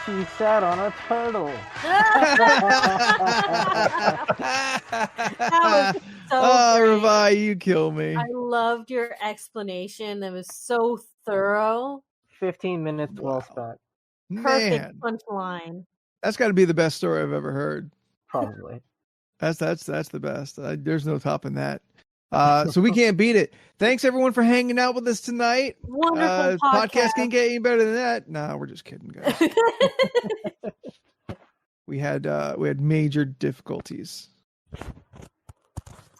she sat on a turtle. That was so great. Revi, you kill me. I loved your explanation. That was so thorough. 15 minutes well Wow. spent. Perfect Man, punchline. that's got to be the best story I've ever heard. Probably. That's the best. There's no topping that. So we can't beat it. Thanks everyone for hanging out with us tonight. Wonderful Podcast can't get any better than that. Nah, we're just kidding, guys. we had major difficulties.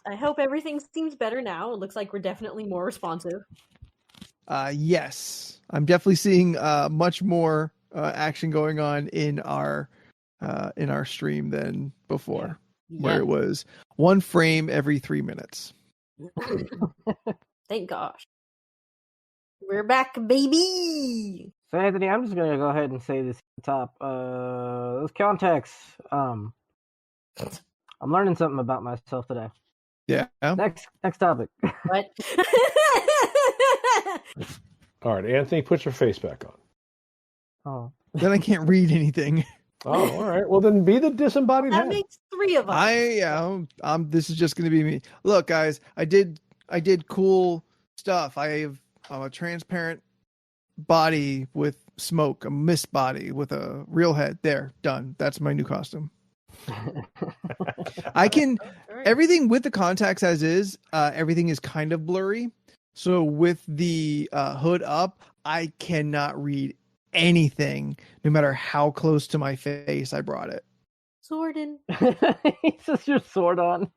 I hope everything seems better now. It looks like we're definitely more responsive. Yes, I'm definitely seeing much more action going on in our stream than before, where it was one frame every 3 minutes. Thank gosh. We're back, baby. So Anthony, I'm just gonna go ahead and say this at the top. Those context. I'm learning something about myself today. Yeah. Next topic. What? All right, Anthony, put your face back on. Oh. Then I can't read anything. Oh, all right. Well, then be the disembodied That head. makes 3 of us. This is just going to be me. Look, guys, I did cool stuff. I have a transparent body with smoke, a mist body with a real head. There, done. That's my new costume. I can everything with the contacts as is. Everything is kind of blurry. So with the hood up, I cannot read anything, no matter how close to my face I brought it. Swordin. He says your sword on.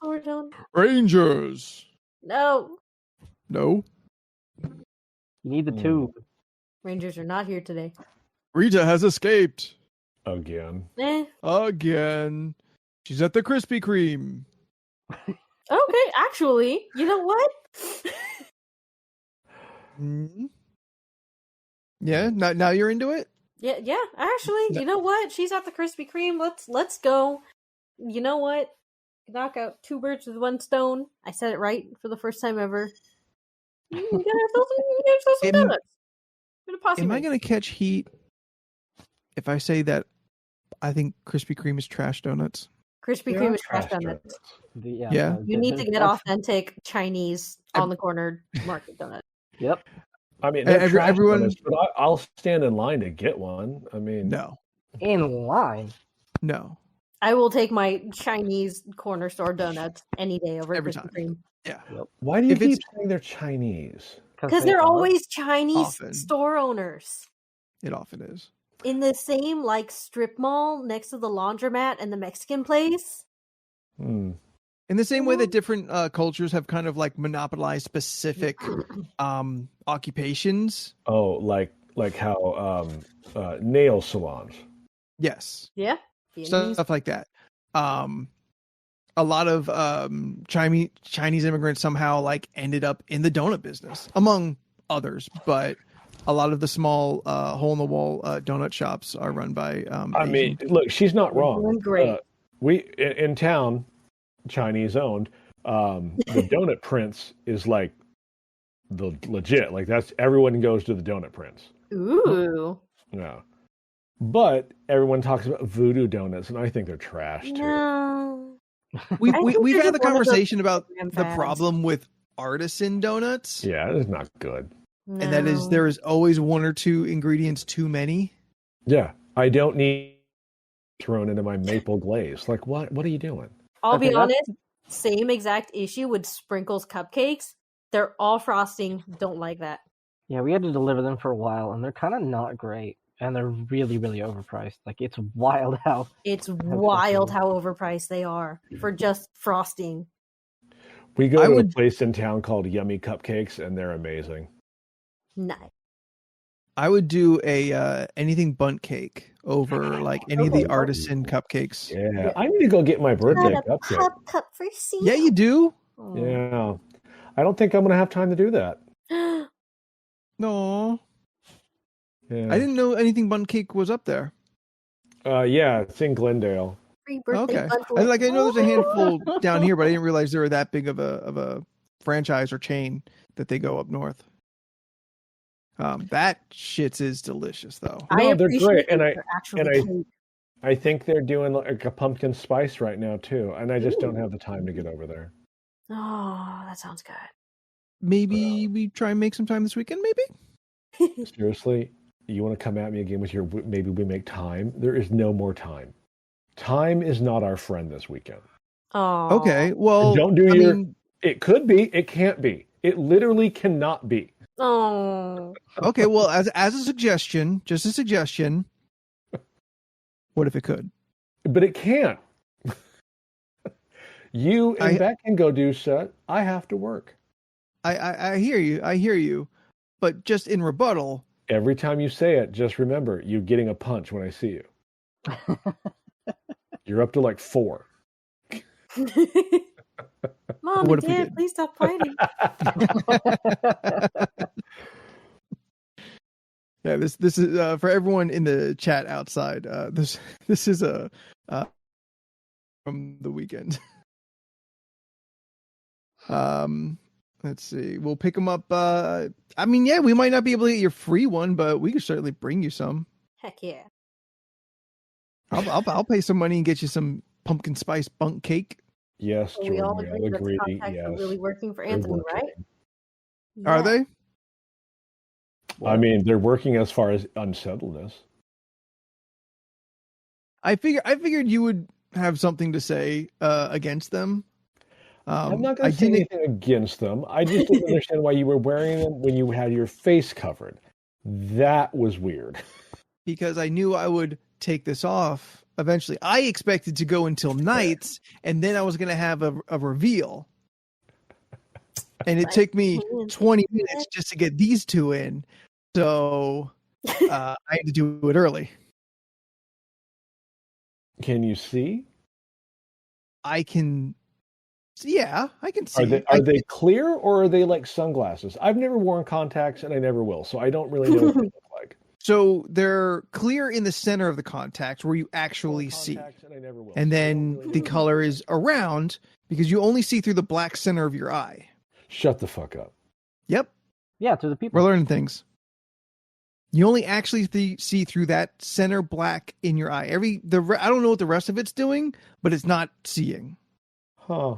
Sword on. Rangers. No. No. You need the tube. Rangers are not here today. Rita has escaped. Again. Again. She's at the Krispy Kreme. Okay, actually, you know what? Mm-hmm. Yeah, now you're into it? Yeah, actually, you know what? She's at the Krispy Kreme. Let's go. You know what? Knock out 2 birds with 1 stone. I said it right for the first time ever. We got ourselves some donuts. Am I going to catch heat if I say that I think Krispy Kreme is trash donuts? Krispy Kreme is trash donuts. Yeah. You need to get authentic Chinese on the corner market donut. Yep. I mean, everyone. donuts, but I'll stand in line to get one. I mean, No. In line. No. I will take my Chinese corner store donuts any day over Every Krispy time. Kreme. Yeah. Yep. Why do you If keep it's- saying they're Chinese? Because they're are. always Chinese Often. store owners. It often is. In the same strip mall next to the laundromat and the Mexican place. In the same way that different cultures have kind of monopolized specific occupations. Oh, like how nail salons. Yes. Yeah. Vietnamese. Stuff like that. A lot of Chinese immigrants somehow ended up in the donut business, among others. But a lot of the small hole in the wall donut shops are run by. I mean, look, she's not wrong. Doing great. We in town, Chinese owned. The Donut Prince is the legit. That's everyone goes to the Donut Prince. Ooh. Yeah. But everyone talks about voodoo donuts, and I think they're trash too. No. we've I think we've they're had the just one of those conversation about Instagram the fads. problem with artisan donuts, Yeah, it's not good. and that is there is always 1 or 2 ingredients too many. Yeah, I don't need thrown into my maple glaze. What are you doing? I'll Okay, be that's- honest, same exact issue with Sprinkles cupcakes. They're all frosting. Don't like that. Yeah, we had to deliver them for a while, and they're kind of not great, and they're really, really overpriced. It's wild how. It's wild how overpriced they are for just frosting. We go to a place in town called Yummy Cupcakes, and they're amazing. Nice. I would do a anything bunt cake over any of the artisan cupcakes. Yeah, I need to go get my birthday Got a cupcake. cup for Cena. Yeah, you do. Oh. Yeah, I don't think I'm gonna have time to do that. No, Yeah. I didn't know anything bunt cake was up there. Yeah, it's in Glendale. Free birthday Okay, bundle. I know there's a handful down here, but I didn't realize they were that big of a franchise or chain that they go up north. That shits is delicious though. I No, they're great, appreciate that they're actually cake. I think they're doing like a pumpkin spice right now too, and I just don't have the time to get over there. Oh, that sounds good. Maybe we try and make some time this weekend. Maybe. Seriously, you want to come at me again with your maybe we make time? There is no more time. Time is not our friend this weekend. Oh, Okay. Well, Don't do It could be. It can't be. It literally cannot be. Oh, okay. Well, as a suggestion, just a suggestion. What if it could? But it can't. You and Beck can go do set. I have to work. I hear you. I hear you. But just in rebuttal. Every time you say it, just remember, you're getting a punch when I see you. You're up to like 4. Mom and Dad, please stop fighting. Yeah, this is for everyone in the chat outside. This is a from the weekend. Let's see. We'll pick them up. I mean, yeah, we might not be able to get your free one, but we could certainly bring you some. Heck yeah! I'll pay some money and get you some pumpkin spice bunk cake. Yes, we all agree that the contacts are really working for Anthony, right? Yeah. Are they? I mean, they're working as far as unsettledness. I figured you would have something to say against them. I'm not going to say anything against them. I just didn't understand why you were wearing them when you had your face covered. That was weird. Because I knew I would take this off eventually. I expected to go until nights, and then I was going to have a reveal. And it took me 20 minutes just to get these two in. So I had to do it early. Can you see? I can. Yeah, I can see. Are they clear or are they like sunglasses? I've never worn contacts and I never will, so I don't really know what they look like. So they're clear in the center of the contacts where you actually see. And then the color is around because you only see through the black center of your eye. Shut the fuck up. Yep. Yeah, to the people. We're learning things. You only actually see through that center black in your eye. I don't know what the rest of it's doing, but it's not seeing. Huh.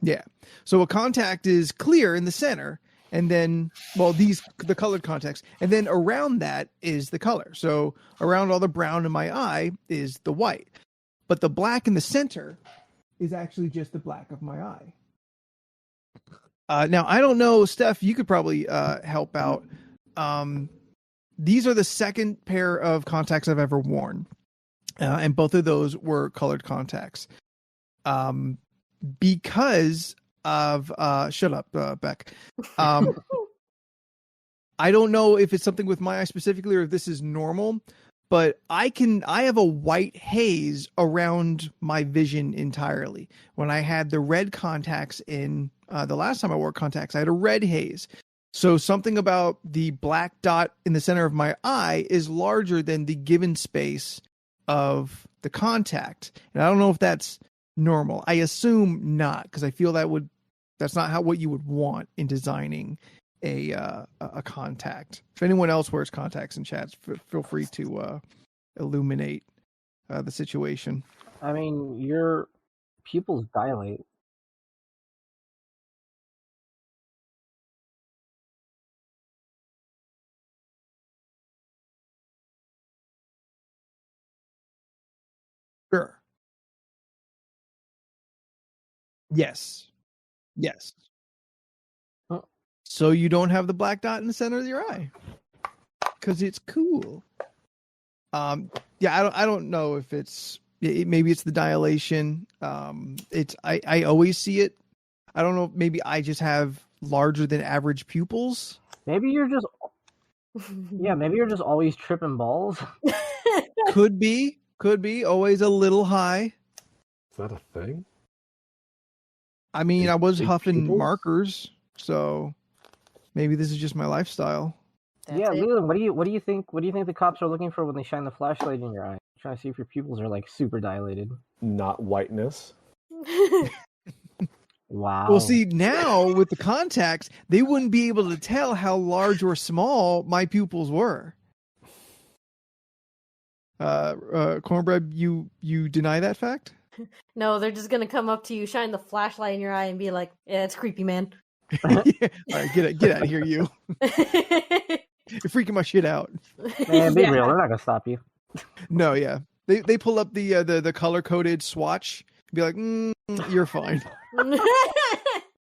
Yeah. So a contact is clear in the center, and then, the colored contacts, and then around that is the color. So around all the brown in my eye is the white. But the black in the center is actually just the black of my eye. Now, I don't know, Steph, you could probably help out. These are the second pair of contacts I've ever worn. And both of those were colored contacts. Because of shut up, Beck. I don't know if it's something with my eye specifically or if this is normal, but I have a white haze around my vision entirely. When I had the red contacts in the last time I wore contacts, I had a red haze. So something about the black dot in the center of my eye is larger than the given space of the contact. And I don't know if that's normal. I assume not, because I feel that's not what you would want in designing a contact. If anyone else wears contacts in chats, feel free to illuminate the situation. I mean, your pupils dilate. Sure. Yes. Huh. So you don't have the black dot in the center of your eye because it's cool. Yeah, I don't know if maybe it's the dilation. I always see it. I don't know. Maybe I just have larger than average pupils. Maybe you're just always tripping balls. Could be always a little high. Is that a thing? I mean, I was huffing markers, so maybe this is just my lifestyle. Yeah, Leland, what do you think? What do you think the cops are looking for when they shine the flashlight in your eye? Trying to see if your pupils are like super dilated. Not whiteness. Wow. Well, see, now with the contacts, they wouldn't be able to tell how large or small my pupils were. Cornbread, you deny that fact? No, they're just gonna come up to you, shine the flashlight in your eye, and be like, "Yeah, it's creepy, man." Yeah. All right, get out of here, you. You're freaking my shit out. Man, be Yeah. real. They're not gonna stop you. No, yeah. They pull up the color coded swatch, be like, you're fine.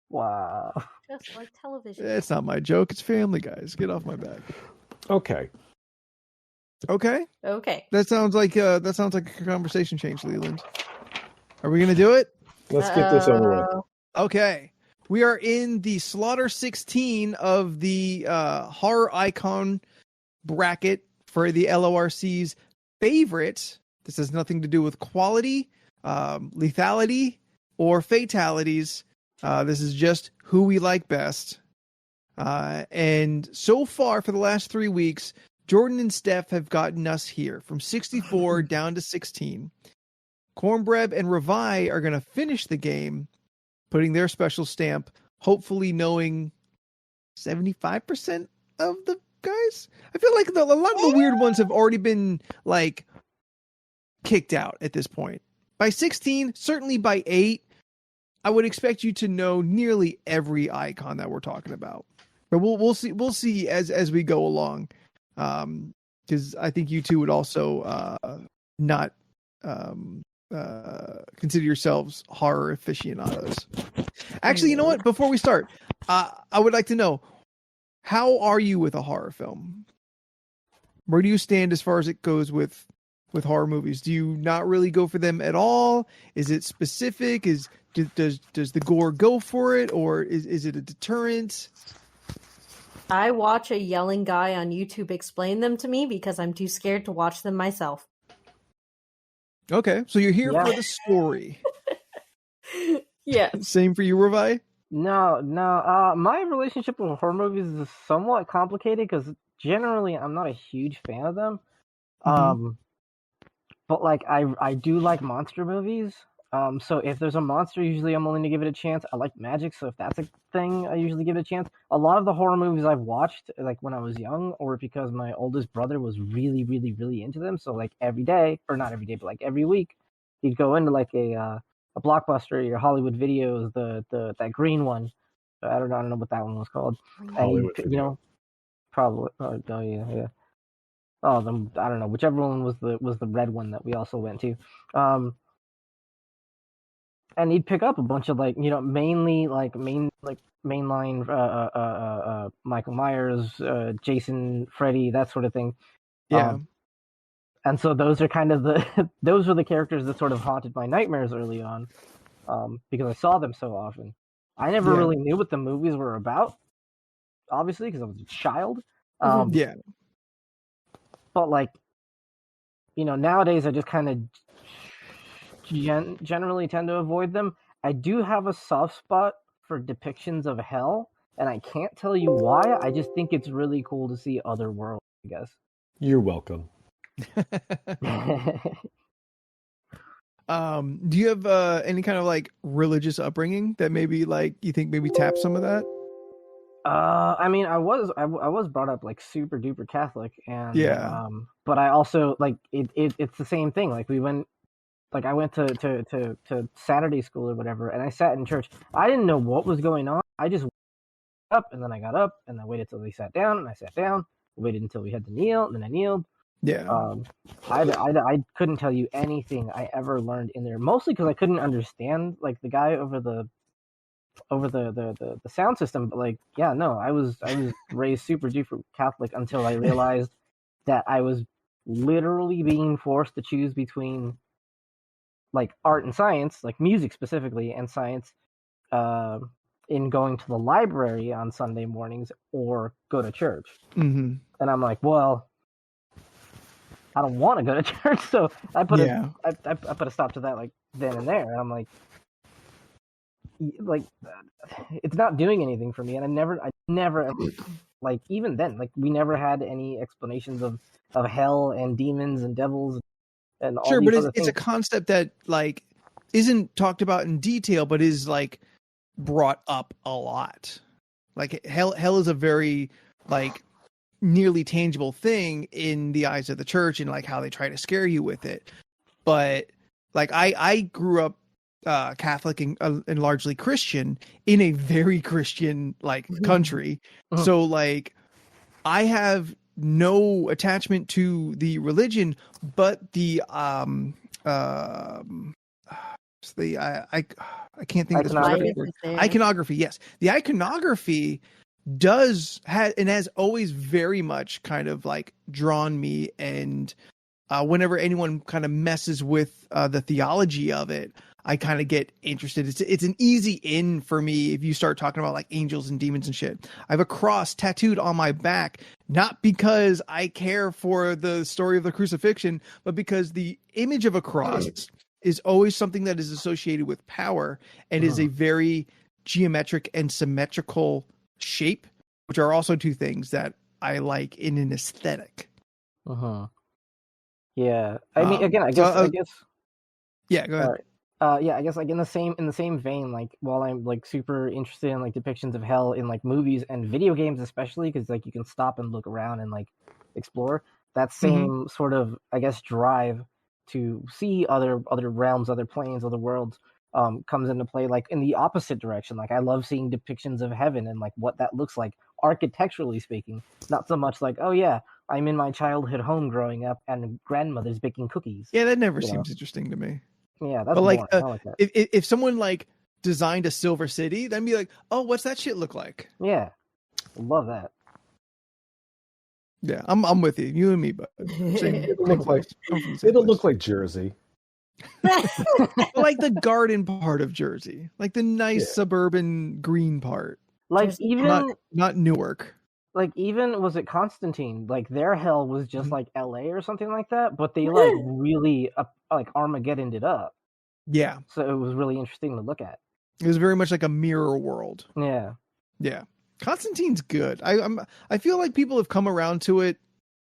Wow. Just like television. It's not my joke. It's Family Guys. Get off my back. Okay. Okay. Okay. That sounds like a conversation change, Leland. Are we gonna do it? Let's get this over with. Okay. We are in the Slaughter 16 of the horror icon bracket for the LORC's favorite. This has nothing to do with quality, lethality, or fatalities. This is just who we like best. And so far, for the last 3 weeks, Jordan and Steph have gotten us here from 64 down to 16. Cornbread and Revi are going to finish the game, putting their special stamp, hopefully knowing 75% of the guys. I feel like a lot of the weird ones have already been like kicked out at this point. By 16, certainly by 8, I would expect you to know nearly every icon that we're talking about. But we'll see as we go along. Because I think you two would also not consider yourselves horror aficionados. Actually, you know what? Before we start, I would like to know, how are you with a horror film? Where do you stand as far as it goes with horror movies? Do you not really go for them at all? Is it specific? Does the gore go for it, or is it a deterrent? I watch a yelling guy on YouTube explain them to me because I'm too scared to watch them myself. Okay, so you're here Yeah. for the story. Yeah. Same for you, Revi? No. My relationship with horror movies is somewhat complicated because generally I'm not a huge fan of them. Mhm. But like I do like monster movies. So if there's a monster, usually I'm willing to give it a chance. I like magic, so if that's a thing, I usually give it a chance. A lot of the horror movies I've watched, like when I was young, or because my oldest brother was really, really, really into them. So like every day, or not every day, but like every week, he'd go into like a Blockbuster, your Hollywood Videos, the that green one. I don't know what that one was called. Hollywood And Video. you know, probably. Oh yeah. Oh, I don't know. Whichever one was the red one that we also went to. And he'd pick up a bunch of mainly mainline Michael Myers, Jason, Freddy, that sort of thing. Yeah. And so those are kind of those were the characters that sort of haunted my nightmares early on, because I saw them so often. I never Yeah. really knew what the movies were about, obviously, because I was a child. Yeah. But nowadays I just kind of generally tend to avoid them. I do have a soft spot for depictions of hell, and I can't tell you why. I just think it's really cool to see other worlds, I guess. You're welcome. Do you have any kind of like religious upbringing that maybe like you think maybe tap some of that? I mean, I was brought up like super duper Catholic, and Yeah. but I also like it's the same thing. Like I went to Saturday school or whatever, and I sat in church. I didn't know what was going on. I just up, and then I got up, and I waited till they sat down, and I sat down. I waited until we had to kneel, and then I kneeled. Yeah. I couldn't tell you anything I ever learned in there, mostly because I couldn't understand like the guy over the sound system. But like, yeah, no, I was raised super duper Catholic until I realized that I was literally being forced to choose between like art and science, like music specifically, and science, in going to the library on Sunday mornings or go to church. Mm-hmm. And I'm like, well, I don't want to go to church, so I put I put a stop to that like then and there. And I'm like it's not doing anything for me, and I never like even then like we never had any explanations of hell and demons and devils and all Sure, these but other it's things. a concept that like isn't talked about in detail, but is like brought up a lot. Like hell is a very like nearly tangible thing in the eyes of the church and like how they try to scare you with it. But like I grew up Catholic and largely Christian in a very Christian like country. So like I have no attachment to the religion, but the I can't think of the specific word. Iconography, yes. The iconography has always very much kind of like drawn me, and whenever anyone kind of messes with the theology of it, I kind of get interested. It's an easy in for me if you start talking about like angels and demons and shit. I have a cross tattooed on my back, not because I care for the story of the crucifixion, but because the image of a cross is always something that is associated with power and is a very geometric and symmetrical shape, which are also two things that I like in an aesthetic. Yeah, I mean, again, I guess. Yeah, go ahead. Yeah, I guess like in the same vein, like while I'm like super interested in like depictions of hell in like movies and video games, especially because like you can stop and look around and like explore, that same sort of, I guess, drive to see other realms, other planes, other worlds comes into play like in the opposite direction. Like I love seeing depictions of heaven and like what that looks like architecturally speaking, not so much like, oh yeah, I'm in my childhood home growing up and grandmother's baking cookies. Yeah, that never seems interesting to me. Yeah, that's but like I like that. If someone like designed a silver city, then be like, oh, what's that shit look like? Yeah, love that. Yeah, I'm with you. You and me, but it'll look like Jersey. Like the garden part of Jersey, like the nice suburban green part. Like even not Newark. Like even was it Constantine? Like their hell was just like LA or something like that, but they like really like Armageddoned it up. Yeah. So it was really interesting to look at. It was very much like a mirror world. Yeah. Yeah. Constantine's good. I feel like people have come around to it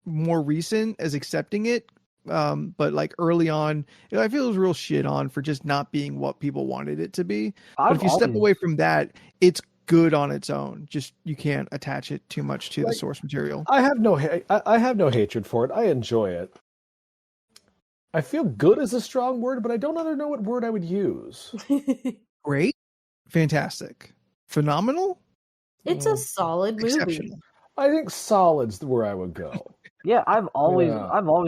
more recent as accepting it. But like early on, I feel it was real shit on for just not being what people wanted it to be. But if you step away from that, it's good on its own. Just you can't attach it too much to the source material. I have no hatred for it. I enjoy it. I feel good is a strong word, but I don't know what word I would use. Great, fantastic, phenomenal. It's a solid movie. I think solid's where I would go. Yeah, I've always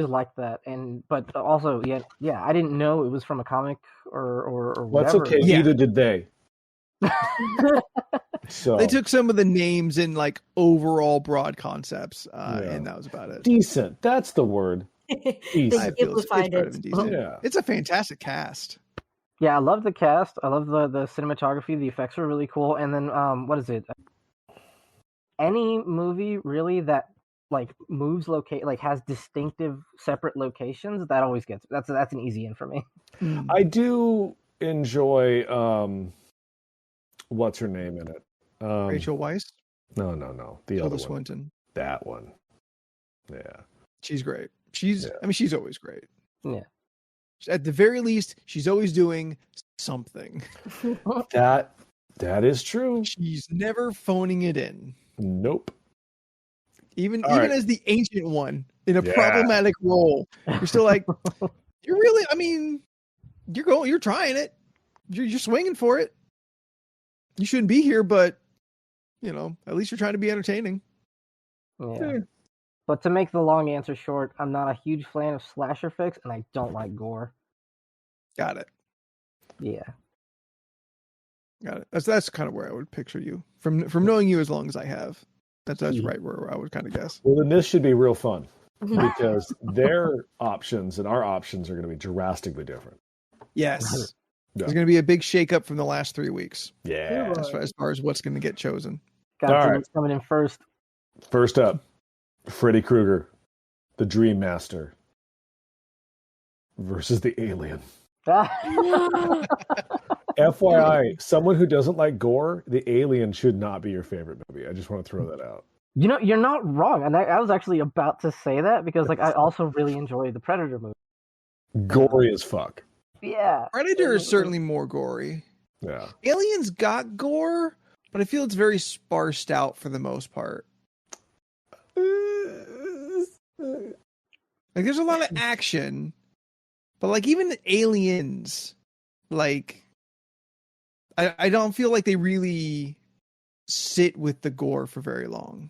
liked that, but also I didn't know it was from a comic or That's whatever. okay. Neither did they. So they took some of the names and like overall broad concepts, and that was about it. Decent. That's the word. They simplified it. Yeah. It's a fantastic cast. Yeah, I love the cast. I love the cinematography. The effects are really cool. And then what is it? Any movie really that like moves has distinctive separate locations, that always gets that's an easy in for me. I do enjoy what's her name in it? Rachel Weisz? No. The Tilda other Swinton. one. That one. Yeah. She's great. I mean, she's always great. Yeah. At the very least, she's always doing something. That is true. She's never phoning it in. Nope. Even as the ancient one in a problematic role, you're still like, you're really. I mean, you're trying it. You're swinging for it. You shouldn't be here, but at least you're trying to be entertaining. Yeah. But to make the long answer short, I'm not a huge fan of slasher flicks, and I don't like gore. Got it. Yeah. Got it. That's kind of where I would picture you from knowing you as long as I have. That's right where I would kind of guess. Well, then this should be real fun because their options and our options are going to be drastically different. Yes. There's going to be a big shakeup from the last 3 weeks. Yeah. As far as what's going to get chosen. What's coming in first. First up, Freddy Krueger, the Dream Master versus the Alien. FYI, someone who doesn't like gore, the Alien should not be your favorite movie. I just want to throw that out. You're not wrong. And I was actually about to say that because I also really enjoy the Predator movie. Gory as fuck. Yeah. Predator is certainly more gory. Yeah. Aliens got gore, but I feel it's very sparsed out for the most part. Like there's a lot of action, but like even the aliens, like I don't feel like they really sit with the gore for very long.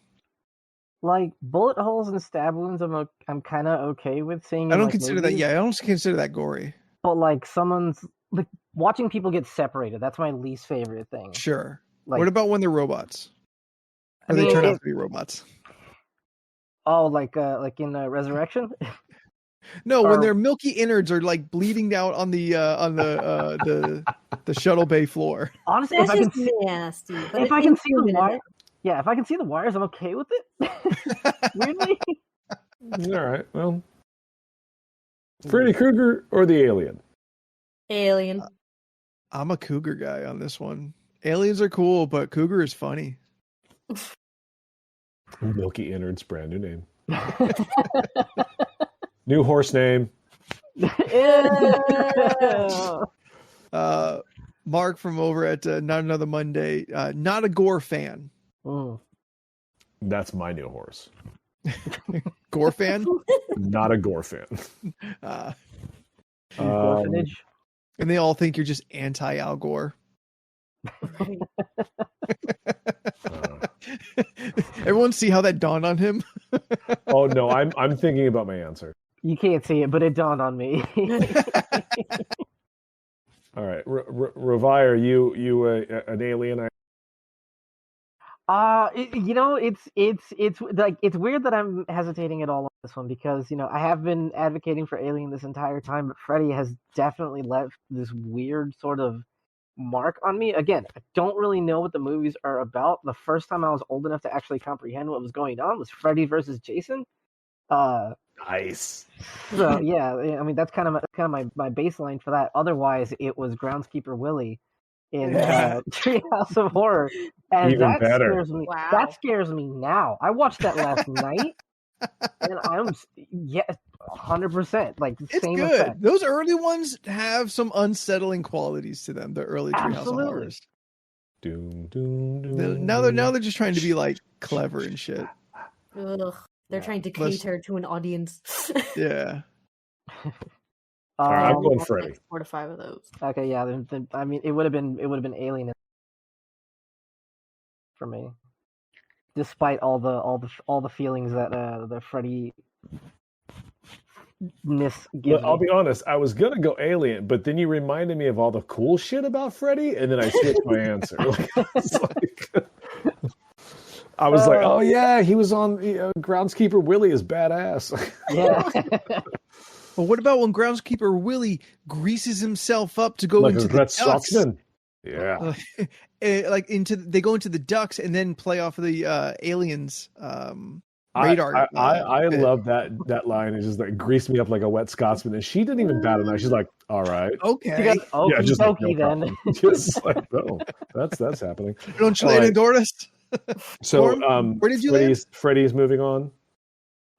Like bullet holes and stab wounds, I'm kind of okay with seeing. I don't like, consider that. movies, Yeah, I don't consider that gory. but like someone's like watching people get separated. That's my least favorite thing. Sure. Like, What about when they're robots? I Or they mean, turn out to be robots? Oh, like in Resurrection. No, when Or- their milky innards are like bleeding out on the shuttle bay floor. Honestly, That's if I can just see, nasty. But if I can see the human wire, enough. yeah, if I can see the wires, I'm okay with it. Weirdly, All right. Well, Freddy Krueger or the alien? Alien. I'm a Cougar guy on this one. Aliens are cool, but Cougar is funny. Milky Innards, brand new name. New horse name. Ew. Mark from over at Not Another Monday, not a gore fan. Mm. That's my new horse. Gore fan? Not a gore fan. Orphanage. And they all think you're just anti Al Gore. Everyone see how that dawned on him? Oh no, I'm thinking about my answer. You can't see it, but it dawned on me. All right, Ravi, are you an alien? It's like it's weird that I'm hesitating at all on this one because I have been advocating for Alien this entire time, but Freddy has definitely left this weird sort of mark on me. Again, I don't really know what the movies are about. The first time I was old enough to actually comprehend what was going on was Freddy versus Jason. Nice. So yeah, I mean that's kind of my baseline for that. Otherwise, it was Groundskeeper Willie in Treehouse of Horror, and Even that better. scares me. Wow. That scares me now. I watched that last night, and I'm 100% like It's same good. effect. Those early ones have some unsettling qualities to them. The early Treehouse of Absolutely. Horrors. Doom, doom, doom. Now they're just trying to be like clever and shit. Ugh. They're trying to Let's- cater to an audience. Yeah. All right, I'm going Like Freddy. 4 to 5 of those. Okay, yeah. Then, I mean, it would have been Alien for me, despite all the feelings that the Freddy ness gives. Well, I'll me. be honest. I was gonna go alien, but then you reminded me of all the cool shit about Freddy, and then I switched my answer. I was like, oh yeah, he was on Groundskeeper Willie is badass. Yeah. Well, what about when Groundskeeper Willie greases himself up to go like into a the Brett ducks? Stockman. Yeah. They go into the ducks and then play off of the aliens radar. I love that line. It's just like grease me up like a wet Scotsman, and she didn't even bat an eye. She's like, all right. Okay. She goes, Yeah, just like, no "Okey-dokey then." problem. Just like, no, that's happening. Don't you All land right. in Doris? So, where did you land? Freddy's moving on.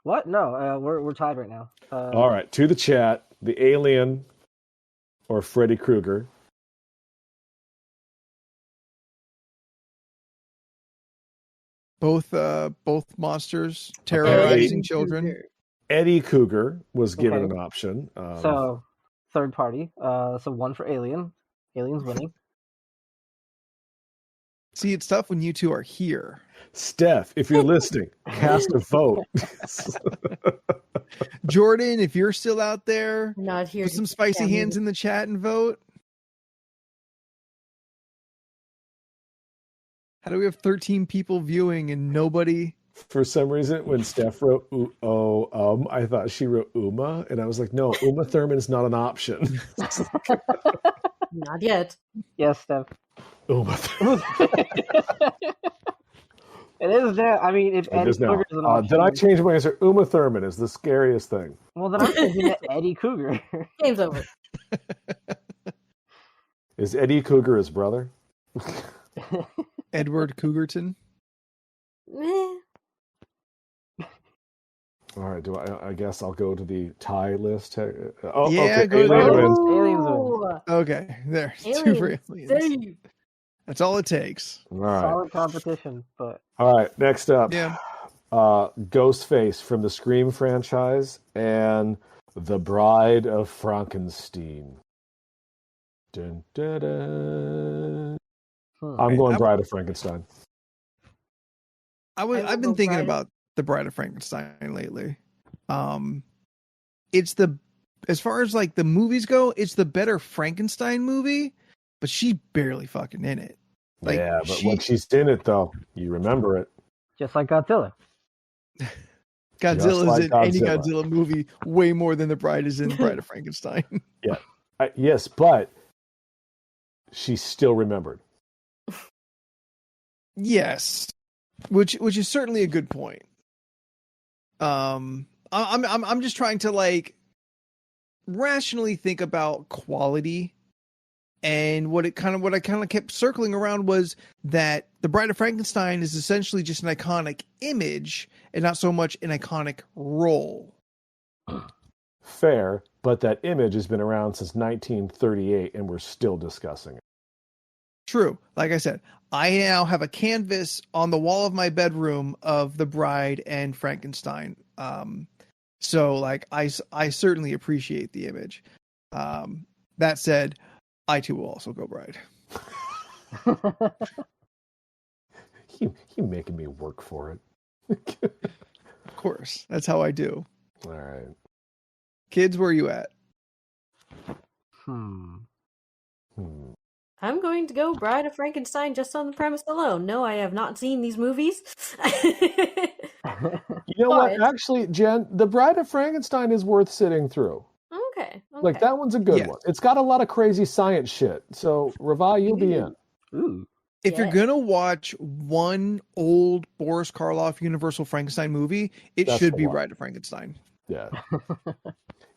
What? No, we're tied right now. All right, to the chat, the alien or Freddy Krueger. Both monsters terrorizing children. Eddie Krueger was given Okay. an option. So third party. So one for Alien. Alien's winning. See, it's tough when you two are here. Steph, if you're listening, cast a vote. Jordan, if you're still out there, Not here. put some spicy hands in the chat and vote. How do we have 13 people viewing and nobody? For some reason, when Steph wrote I thought she wrote Uma, and I was like, no, Uma Thurman is not an option. Not yet. Yes, Steph. Uma Thurman. It is there. I mean, if It Eddie is now. Krueger's an option, Did I change my answer? Uma Thurman is the scariest thing. well, then I'm thinking that Eddie Krueger. Game's over. Is Eddie Krueger his brother? Edward Cougarton. Meh. All right, I guess I'll go to the tie list. Yeah, okay. go to Alien the- wins. Aliens win. Okay, there. Two for Aliens, aliens. save. That's all it takes. All right. Solid competition, but All right. Next up, Yeah. Ghostface from the Scream franchise and the Bride of Frankenstein. Dun, dun, dun. I'm going Bride of Frankenstein. will I've go been thinking Bride of- about the Bride of Frankenstein lately. It's as far as like the movies go, it's the better Frankenstein movie, but she's barely fucking in it. Like, yeah, but when she's in it, though, you remember it. just like Godzilla. Godzilla's like in any Godzilla. Godzilla movie way more than the Bride is in Bride of Frankenstein. Yes, but she's still remembered. Yes, which is certainly a good point. I'm just trying to like rationally think about quality, and what I kind of kept circling around was that the Bride of Frankenstein is essentially just an iconic image and not so much an iconic role. Fair, but that image has been around since 1938, and we're still discussing it. True. Like I said, I now have a canvas on the wall of my bedroom of the Bride and Frankenstein. So like I certainly appreciate the image. That said, I too will also go Bride. He making me work for it. Of course. That's how I do. All right. Kids, where are you at? Hmm. I'm going to go Bride of Frankenstein just on the premise alone. No, I have not seen these movies. You know what? But- Actually, Jen, The Bride of Frankenstein is worth sitting through. Okay. Like, that one's a good Yeah. one. It's got a lot of crazy science shit. So, Rava, you'll be in. Ooh. If you're Yeah. gonna watch one old Boris Karloff Universal Frankenstein movie, it That's should the be one. Bride of Frankenstein. Yeah.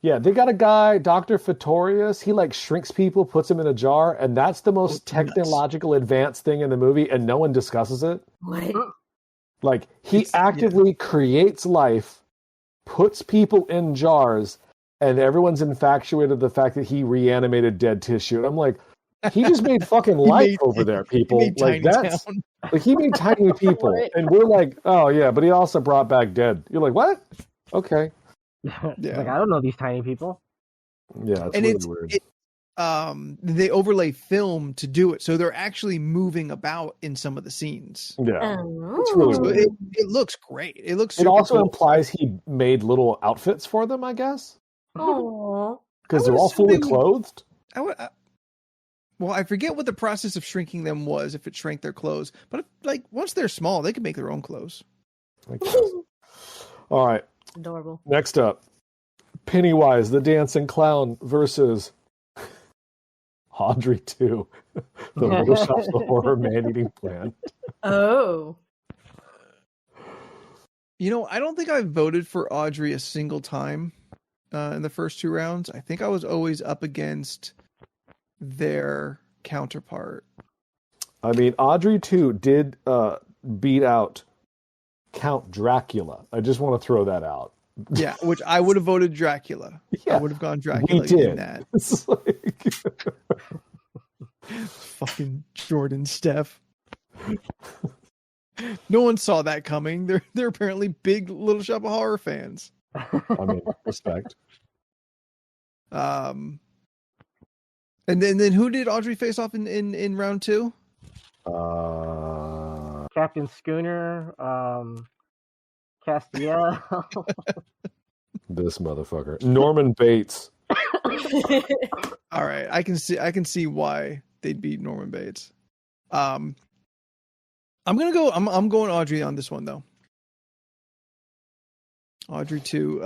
Yeah, they got a guy, Dr. Fetorius. He, like, shrinks people, puts them in a jar, and that's the most Oh, nuts. technological advanced thing in the movie, and no one discusses it. What? Like, he It's- actively creates life, puts people in jars, and everyone's infatuated with the fact that he reanimated dead tissue. And I'm like, he just made fucking life over there, He people. made Like, Tiny that's Town. like, he made tiny people, What? and we're like, oh yeah, but he also brought back dead. You're like, what? Okay, Yeah. Like, I don't know these tiny people. yeah, it's And really it's weird. they overlay film to do it, so they're actually moving about in some of the scenes. Yeah, Oh. it's really So weird. it looks great. It looks. It Super also cool. implies he made little outfits for them, I guess, Aw. because I they're would all assume fully they would- clothed. Well, I forget what the process of shrinking them was. If it shrank their clothes, but like once they're small, they can make their own clothes. I guess. All right, Adorable. next up, Pennywise the Dancing Clown versus Audrey 2, the Little Shop of the Horror Man-Eating Plant. Oh. You know, I don't think I voted for Audrey a single time in the first two rounds. I think I was always up against their counterpart. I mean, Audrey 2 did beat out Count Dracula. I just want to throw that out. Yeah, which I would have voted Dracula. Yeah, I would have gone Dracula we did. in that. It's like... Fucking Jordan Steph. No one saw that coming. They're apparently big Little Shop of Horror fans. I mean, respect. And then who did Audrey face off in round two? Captain Schooner, Castiel. This motherfucker, Norman Bates. All right, I can see why they'd beat Norman Bates. I'm going Audrey on this one though. Audrey 2,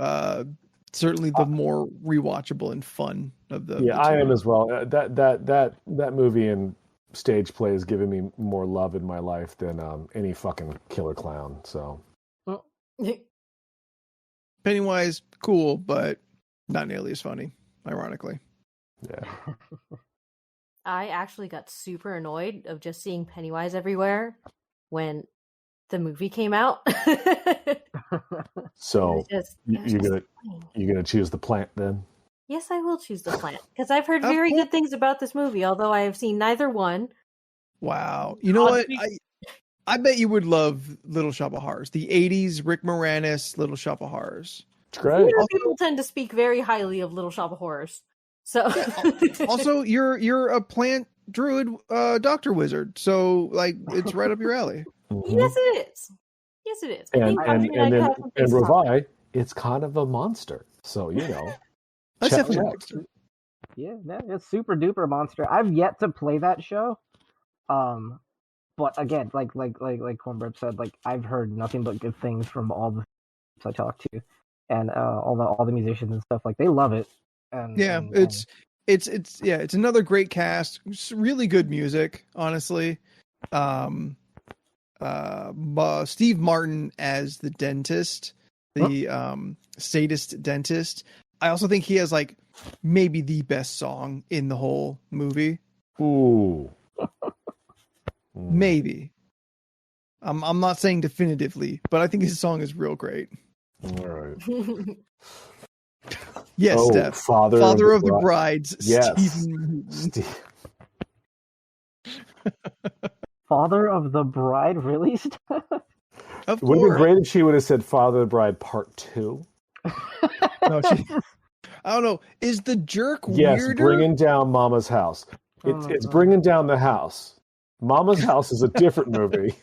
certainly the more rewatchable and fun of the. Yeah, the two. I am as well. That movie and stage play has given me more love in my life than any fucking killer clown. So Pennywise, cool, but not nearly as funny. Ironically. yeah, I actually got super annoyed of just seeing Pennywise everywhere when the movie came out. so It was you're gonna choose the plant then? Yes, I will choose the plant because I've heard Of very course. good things about this movie, although I have seen neither one. Wow. You know what? Oddly- I bet you would love Little Shop of Horrors. The 80s Rick Moranis Little Shop of Horrors. It's great. Theater people tend to speak very highly of Little Shop of Horrors. So Also, you're a plant druid doctor wizard, so like it's right up your alley. Mhm. yes, it is. Yes, it is. I And think and Country and Night then has some and things to talk about. Revi, it's kind of a monster. So That's check definitely it a out. monster. Yeah, it's super duper monster. I've yet to play that show. But again, like Cornbread said, like I've heard nothing but good things from all the I talked to, and all the musicians and stuff. Like they love it. And Yeah, it's another great cast. It's really good music, honestly. Steve Martin as the dentist, the sadist dentist. I also think he has like maybe the best song in the whole movie. Ooh. Maybe. I'm not saying definitively, but I think his song is real great. All right. Yes, Oh, Steph. Father of the Brides, Yes. Stephen Newton. Father of the Bride, really? Of It would have been course. great if she would have said Father of the Bride Part 2. No, I don't know. Is the jerk Yes, weirder? bringing down Mama's house. It's bringing down the house. Mama's house is a different movie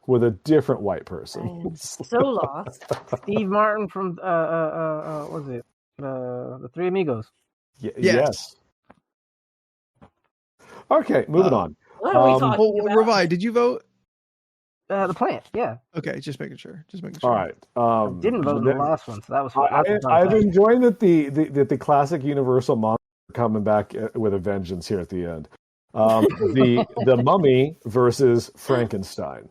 with a different white I person. am so lost. Steve Martin from what was it? The Three Amigos. Yes. Okay, moving on. What are we Um, talking about? Revi, did you vote? The plant, yeah. Okay, just making sure. All right. I didn't vote in the last one, so that was. I've enjoyed that the classic Universal monster coming back with a vengeance here at the end. The Mummy versus Frankenstein.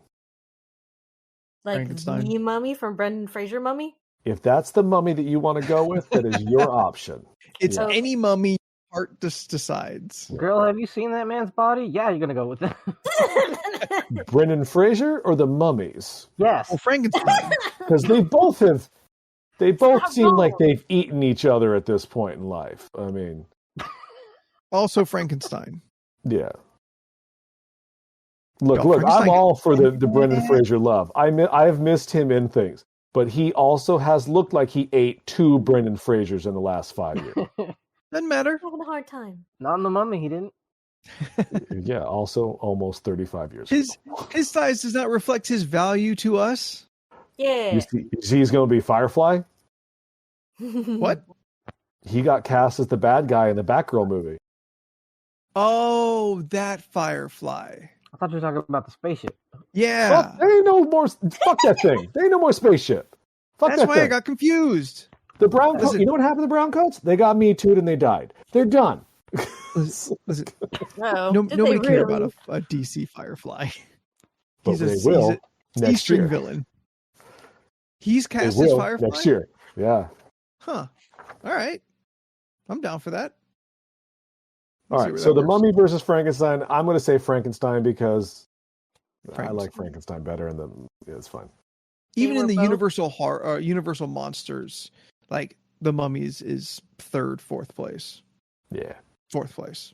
Like Frankenstein. the mummy from Brendan Fraser Mummy? If that's the mummy that you want to go with, that is your option. It's Yeah. any mummy. Heart just decides. Girl, have you seen that man's body? Yeah, you're gonna go with it. Brendan Fraser or the mummies? Yes. Well, Frankenstein. Because they both not seem like wrong. they've eaten each other at this point in life. I mean, Also Frankenstein. yeah. Look, No, I'm Frankenstein- all for the Brendan Fraser love. I've missed him in things, but he also has looked like he ate 2 Brendan Frasers in the last 5 years. Doesn't matter. Having a hard time. Not in the Mummy, he didn't. Yeah, also almost 35 years. His size does not reflect his value to us. Yeah. You see he's going to be Firefly? What? He got cast as the bad guy in the Batgirl movie. Oh, that Firefly. I thought you were talking about the spaceship. Yeah. Oh, there ain't no more. Fuck that thing. There ain't no more spaceship. Fuck That's that why thing. I got confused. The brown coat. Listen. You know what happened to the brown coats? They got Me Too'd and they died. They're done. Listen, Uh-oh. no, Did nobody they cared really? about a DC Firefly. But He's a they will he's next string year. villain. He's They cast as will Firefly next year. Yeah. Huh. All right. I'm down for that. All See right. where So that the works. Mummy versus Frankenstein. I'm going to say Frankenstein because I Frankenstein. like Frankenstein better, and then it's fine. Even They in were the both- Universal horror, Universal monsters, like the Mummies is fourth place. Yeah. Fourth place.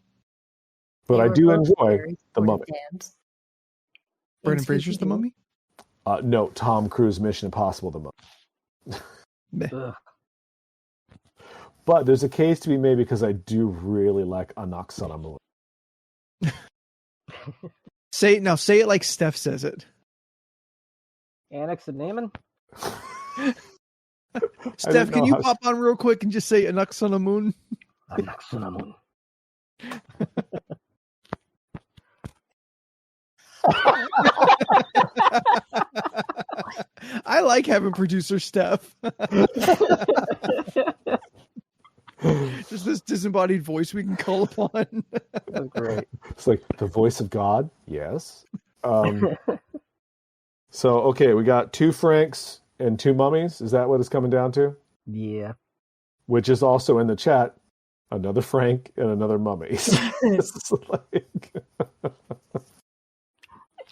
But They I were do both enjoy very the Mummy. supportive dads. Brendan And Fraser's the Scooby-Doo. Mummy. No, Tom Cruise Mission Impossible the Mummy. Meh. Ugh. But there's a case to be made because I do really like Anaxanamun. Say it like Steph says it. Annex and Naaman? Steph, can know you how- pop on real quick and just say Anux on a moon? Annex and Naaman. I like having producer Steph. Just this disembodied voice we can call upon. That's great. It's like the voice of God. Yes. So, okay, we got 2 Franks and 2 mummies. Is that what it's coming down to? Yeah. Which is also in the chat. Another Frank and another mummy. It's like,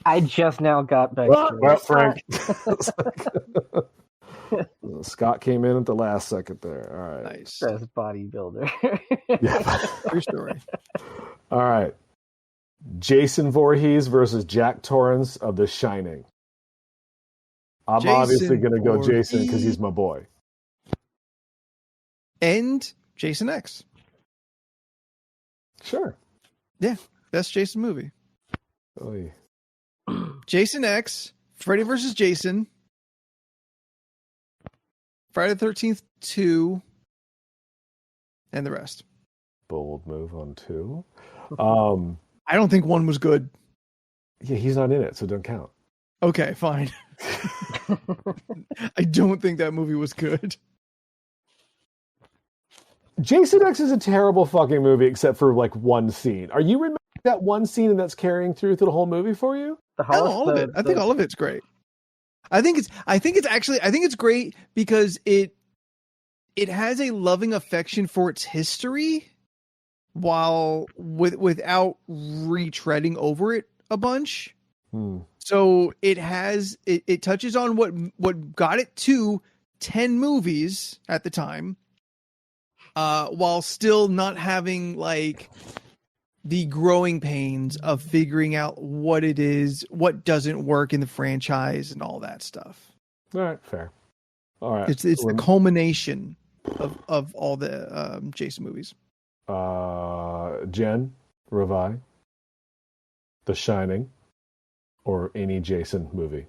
I just now got back. well, Frank. Scott came in at the last second there. All right. Nice. Best bodybuilder. Yeah. True story. All right. Jason Voorhees versus Jack Torrance of The Shining. I'm Jason obviously going to go Jason because Voorhees. he's my boy. And Jason X. Sure. Best Jason movie. Oy. Jason X, Freddy vs. Jason, Friday the 13th 2, and the rest. Bold move on 2. I don't think 1 was good. Yeah, he's not in it, so it don't count. Okay, fine. I don't think that movie was good. Jason X is a terrible fucking movie except for like one scene. Are you remembering that one scene and that's carrying through the whole movie for you? All of it. I think all of it's great. I think it's great because it has a loving affection for its history while without retreading over it a bunch. So it touches on what got it to 10 movies at the time, while still not having like the growing pains of figuring out what it is, what doesn't work in the franchise, and all that stuff. All right, fair. All right, It's the culmination of all the Jason movies. Jen, Revi, The Shining, or any Jason movie.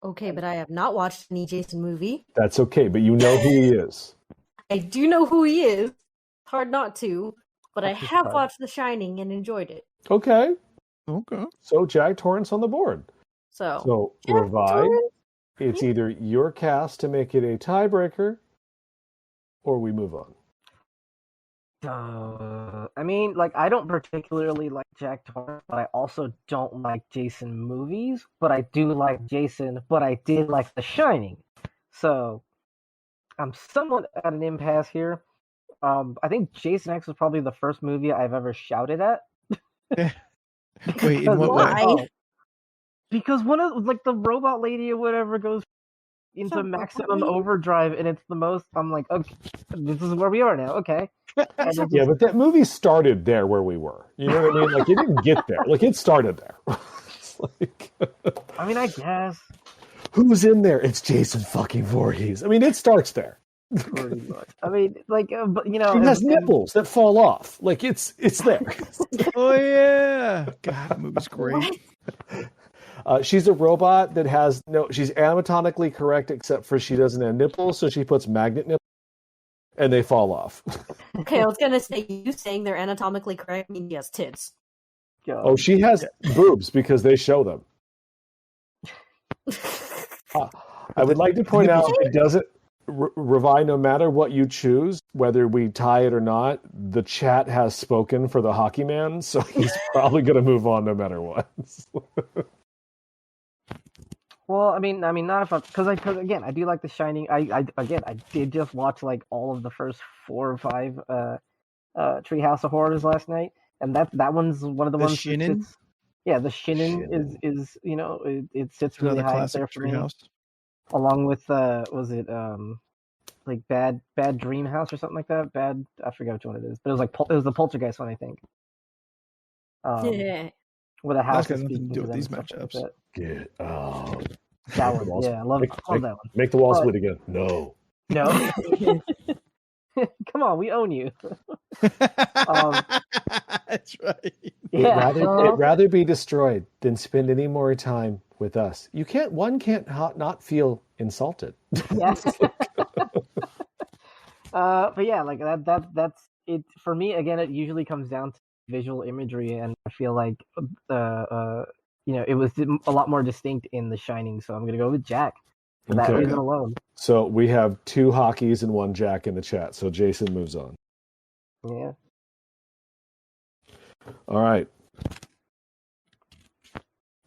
Okay, but I have not watched any Jason movie. That's okay, but you know who he is. I do know who he is. Hard not to, but I That's just have hard. watched The Shining and enjoyed it. Okay, Okay. so Jack Torrance on the board. So, So Jack Revi, Torrance? it's either your cast to make it a tiebreaker, or we move on. I mean, like, I don't particularly like Jack Torrance, but I also don't like Jason movies. But I do like Jason, but I did like The Shining. So, I'm somewhat at an impasse here. I think Jason X was probably the first movie I've ever shouted at. Wait, in what way? Why? Because one of, like, the robot lady or whatever goes into Some maximum robot lady? overdrive, and it's the most, I'm like, okay, this is where we are now, okay. And it Yeah, just- but that movie started there where we were. You know what I mean? Like, it didn't get there. Like, it started there. It's like, I mean, I guess. who's in there? It's Jason fucking Voorhees. I mean, it starts there. Pretty much. I mean, like, but you know, He has and- nipples that fall off. Like, it's there. Oh yeah. God, that movie's great. She's a robot that has she's anatomically correct except for she doesn't have nipples, so she puts magnet nipples and they fall off. Okay, I was gonna say, you saying they're anatomically correct means he has tits. Oh, she has boobs because they show them. I would like to point out it doesn't Revi, no matter what you choose, whether we tie it or not, the chat has spoken for the hockey man, so he's probably going to move on no matter what. Well, I mean, not if because again, I do like The Shining. I did just watch like all of the first 4 or 5 Treehouse of Horrors last night, and that one's one of the The ones. that Shinin? sits- yeah, The Shinin is it sits really Another high up classic there for me, Treehouse. along with was it like Bad Dream House or something like that. I forget which one it is, but it was like it was the Poltergeist one, I think. Yeah. Where the house got is nothing to speaking do with them these and stuff like matchups. that. Get out. That one, yeah, I love that one. Make the walls But- split again. No. No, come on, we own you. That's right. Yeah, It'd rather be destroyed than spend any more time with us. One can't not feel insulted. yes. But yeah, like that's it for me. Again, it usually comes down to visual imagery, and I feel like it was a lot more distinct in The Shining. So I'm gonna go with Jack for that Okay. reason alone. So we have 2 hockeys and 1 Jack in the chat. So Jason moves on. Yeah. All right.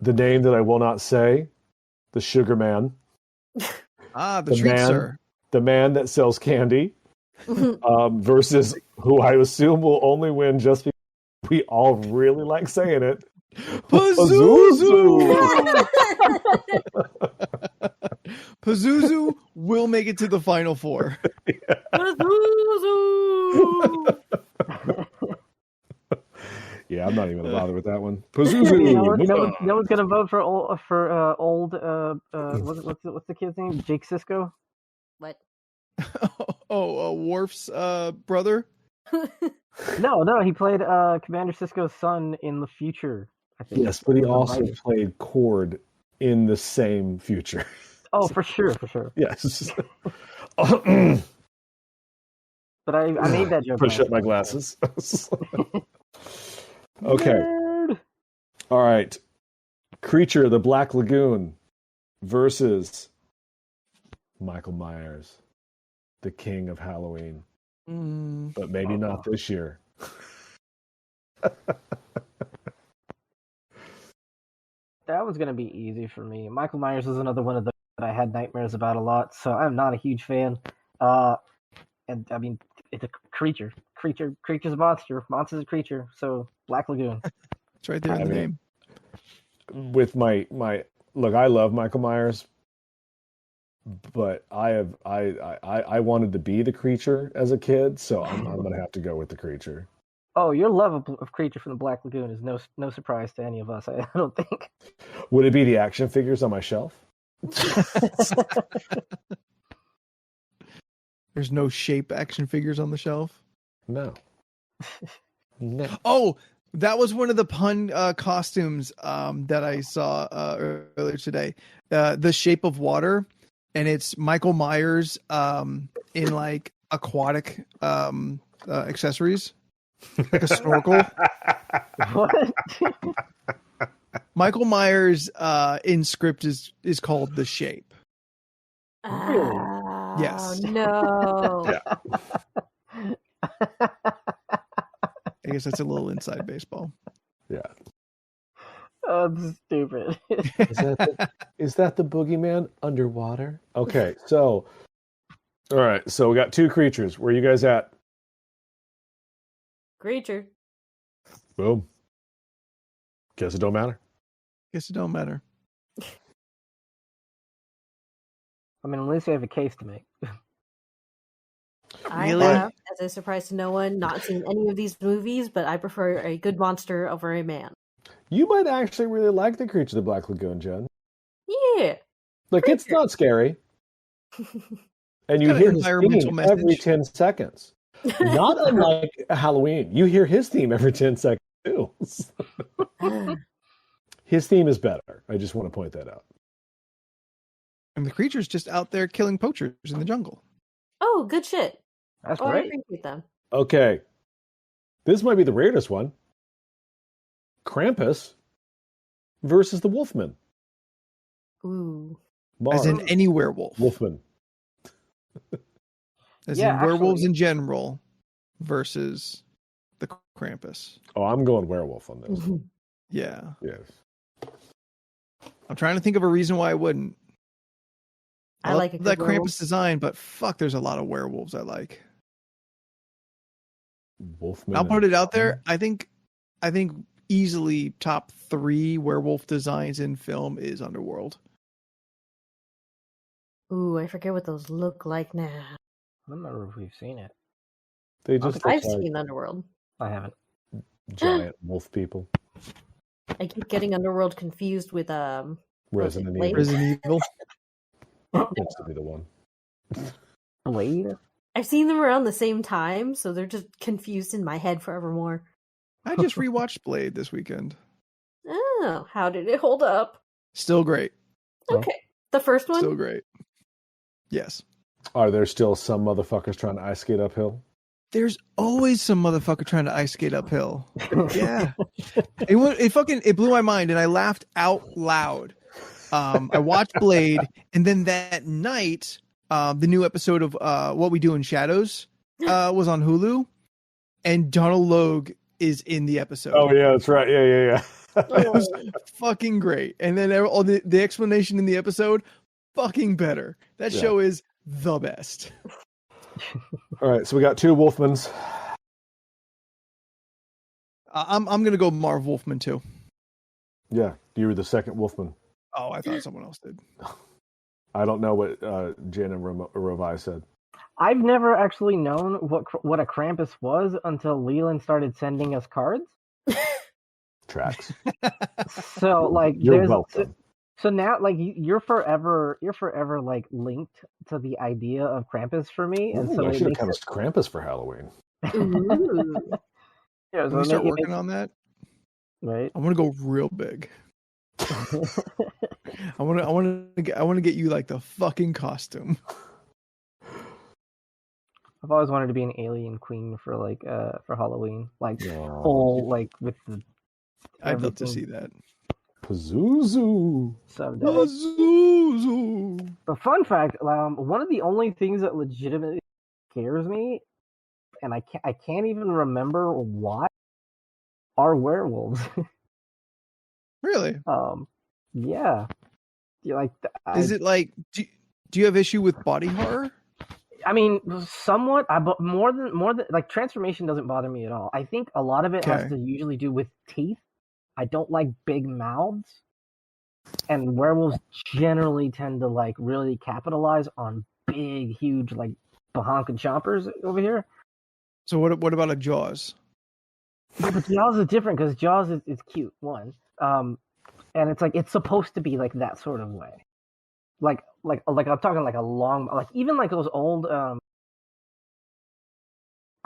The name that I will not say, the Sugar Man, The The treat, man. sir. the man that sells candy, versus who I assume will only win just because we all really like saying it. Pazuzu! Pazuzu will make it to the final four. Pazuzu! Yeah, I'm not even gonna bother with that one. Pazuzu. No one's gonna vote for old what's the kid's name? Jake Sisko. What? Worf's brother. No, he played Commander Sisko's son in the future. I think. Yes, but he also played Cord in the same future. Oh, for sure. Yes. But I made that joke. Push up my glasses. Okay. Nerd. All right. Creature of the Black Lagoon versus Michael Myers, the king of Halloween. But maybe not this year. That was gonna be easy for me. Michael Myers is another one of those that I had nightmares about a lot, so I'm not a huge fan. And I mean, it's a creature. Creature's a monster. Monster's a creature. So Black Lagoon. It's right there in the name. With my look, I love Michael Myers, but I wanted to be the creature as a kid, so I'm gonna have to go with the creature. Oh, your love of Creature from the Black Lagoon is no surprise to any of us. I don't think. Would it be the action figures on my shelf? There's no Shape action figures on the shelf. No. Oh, that was one of the pun costumes that I saw earlier today. The Shape of Water, and it's Michael Myers in like aquatic accessories, like a snorkel. What? Michael Myers in script is called The Shape. Yes. No. Yeah. I guess that's a little inside baseball. Yeah. Oh, that's stupid. Is that the boogeyman underwater? Okay, so all right, so we got two creatures. Where are you guys at? Creature. Boom. Guess it don't matter. Guess it don't matter. I mean, at least you have a case to make. I Really? have, as a surprise to no one, not seen any of these movies, but I prefer a good monster over a man. You might actually really like the Creature of the Black Lagoon, Jen. Yeah. Look, it's not scary. And you got an hear his environmental theme message. every 10 seconds. Not unlike Halloween. You hear his theme every 10 seconds, too. His theme is better. I just want to point that out. And the creature's just out there killing poachers in the jungle. Oh, good shit. That's I great. appreciate them. Okay. This might be the weirdest one. Krampus versus the Wolfman. Ooh. As in Marv. any werewolf. Wolfman. As Yeah, in werewolves actually- in general versus the Krampus. Oh, I'm going werewolf on this. Yeah. Yes. I'm trying to think of a reason why I wouldn't. I like a love that good Krampus werewolf. design, but fuck, there's a lot of werewolves I like. Wolfman. I'll put it out there. I think easily top 3 werewolf designs in film is Underworld. Ooh, I forget what those look like now. I don't remember if we've seen it. They just I've look like seen Underworld. I haven't. giant wolf people. I keep getting Underworld confused with Resident Blade? Evil. Resident Evil. Tends to be the one. Blade? I've seen them around the same time, so they're just confused in my head forevermore. I just rewatched Blade this weekend. Oh, how did it hold up? Still great. Okay. The first one? Still great. Yes. Are there still some motherfuckers trying to ice skate uphill? There's always some motherfucker trying to ice skate uphill. Yeah. It blew my mind and I laughed out loud. I watched Blade, and then that night, the new episode of What We Do in Shadows was on Hulu, and Donald Logue is in the episode. Oh yeah, that's right. Yeah. It was fucking great. And then all the explanation in the episode, fucking better. That show is the best. All right, so we got 2 Wolfmans. I'm gonna go Marv Wolfman too. Yeah, you were the second Wolfman. Oh, I thought someone else did. I don't know what Jen and Rovi said. I've never actually known what a Krampus was until Leland started sending us cards. Tracks. So like, You're welcome. So now, like, you're forever like linked to the idea of Krampus for me, and Ooh, so I it should have makes come it. as Krampus for Halloween. Ooh. Yeah, Can so we it start make- working on that? right? I want to go real big. I want to get you like the fucking costume. I've always wanted to be an alien queen for like for Halloween, like No. full like with the. I'd love to everything. see that. Pazuzu. Someday. Pazuzu. The fun fact, one of the only things that legitimately scares me, and I can't even remember why, are werewolves. Really? Yeah. Like, Is it like do you have issue with body horror? I mean, somewhat. But more than like, transformation doesn't bother me at all. I think a lot of it has Okay. to usually do with teeth. I don't like big mouths, and werewolves generally tend to like really capitalize on big, huge, like bahonkin chompers over here. So what about a Jaws? Yeah, but Jaws is different because Jaws is cute, one. And it's like, it's supposed to be like that sort of way. Like I'm talking like a long, like even like those old I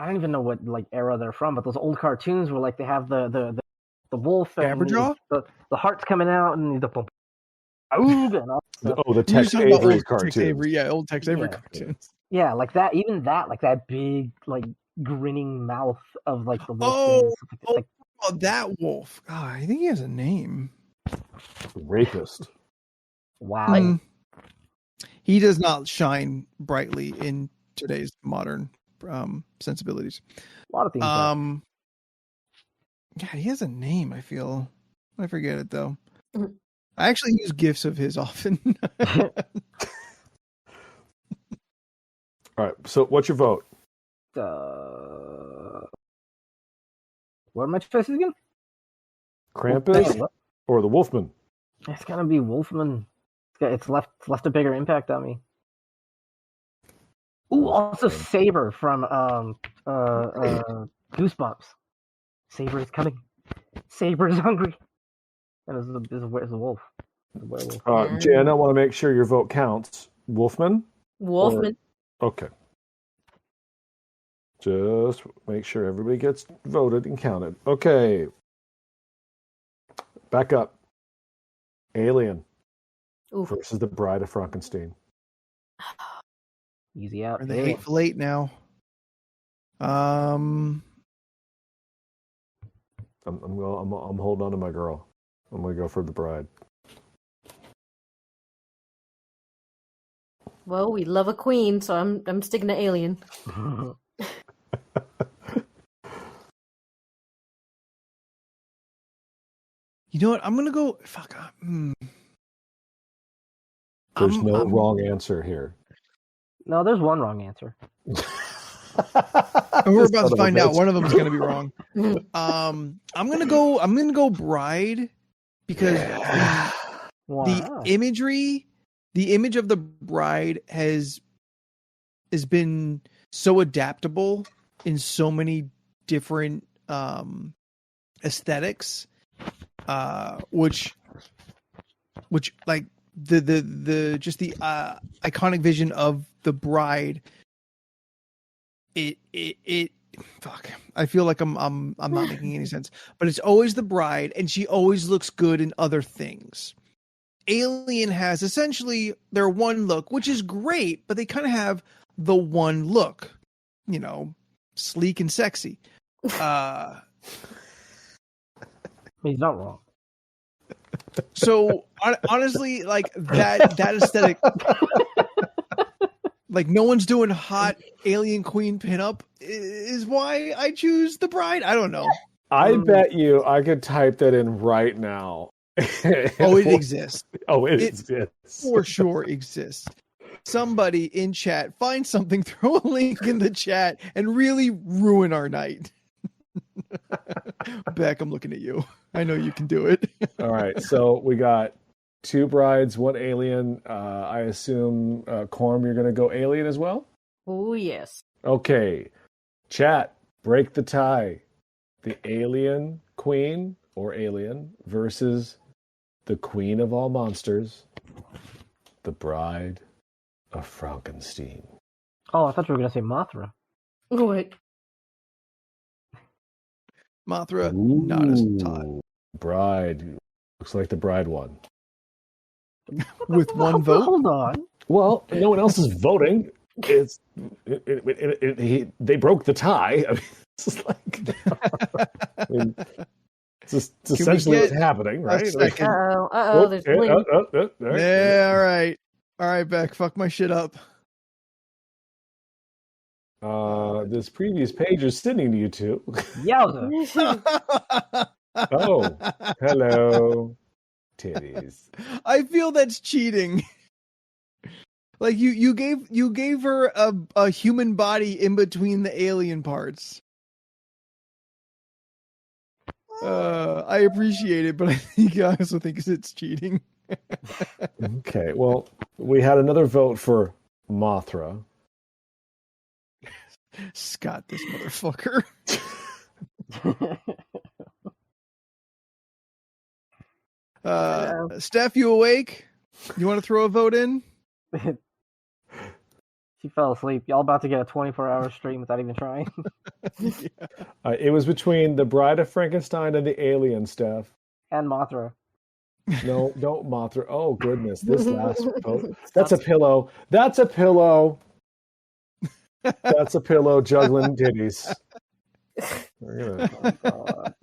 don't even know what like era they're from, but those old cartoons where like they have the wolf and Jabberjaw? the heart's coming out and the oog and all that stuff. Oh, the You're Tex talking about Avery old Tex cartoon. Avery, yeah, old Tex Avery Yeah. cartoons. Yeah, like that, even that, like that big like grinning mouth of like the wolf. Oh, Like, oh, that wolf. Oh, I think he has a name. Rapist. wow. Hmm. He does not shine brightly in today's modern sensibilities. A lot of things. God, he has a name. I feel I forget it though. I actually use gifs of his often. All right. So, what's your vote? What are my choices again? Krampus What? or the Wolfman? It's gonna be Wolfman. It's left a bigger impact on me. Ooh, also Saber from Goosebumps. Saber is coming. Saber is hungry. And it's a wolf. It's a werewolf. Jen, I want to make sure your vote counts. Wolfman? Wolfman. Okay. Just make sure everybody gets voted and counted. Okay. Back up. Alien Oof. versus the Bride of Frankenstein. Easy out. Or the Alien. Hateful Eight now. I'm holding on to my girl. I'm gonna go for the Bride. Well, we love a queen, so I'm sticking to Alien. You know what? I'm gonna go. Fuck. There's no wrong answer here. No, there's one wrong answer. And we're about to find out. One of them is going to be wrong. I'm gonna go Bride because Wow. the image of the Bride has been so adaptable in so many different aesthetics, which like the just the iconic vision of the Bride. It fuck. I feel like I'm not making any sense, but it's always the Bride, and she always looks good in other things. Alien has essentially their one look, which is great, but they kind of have the one look, you know, sleek and sexy. He's not wrong. So honestly, like that aesthetic, like no one's doing hot alien queen pinup is why I choose the Bride. I don't know. I bet you I could type that in right now. Oh, it exists. Oh, it exists. For sure exists. Somebody in chat, find something, throw a link in the chat, and really ruin our night. Beck, I'm looking at you. I know you can do it. All right, so we got 2 brides, 1 alien. I assume, Corm, you're going to go alien as well? Oh, yes. Okay. Chat, break the tie. The alien queen or alien versus the queen of all monsters, the Bride of Frankenstein. Oh, I thought you were gonna say Mothra. What? Mothra, not as hot. Ooh, Bride. Looks like the Bride won. With 1 vote? Hold on. Well, no one else is voting. They broke the tie. I mean, it's just like, I mean, it's essentially what's happening, right? Second. Uh-oh, there's Link. Right. Yeah, all right, Beck, fuck my shit up. This previous page is sending to you two. Yowza. Oh, hello, titties. I feel that's cheating. Like you gave her a human body in between the alien parts. I appreciate it, but I also think it's cheating. Okay, well, we had another vote for Mothra. Scott, this motherfucker. Steph, you awake? You want to throw a vote in? She fell asleep. Y'all about to get a 24-hour stream without even trying. It was between the Bride of Frankenstein and the alien, Steph. And Mothra. No, don't Mothra. Oh, goodness. This last vote. That's a pillow. That's a pillow. That's a pillow juggling titties. We're gonna...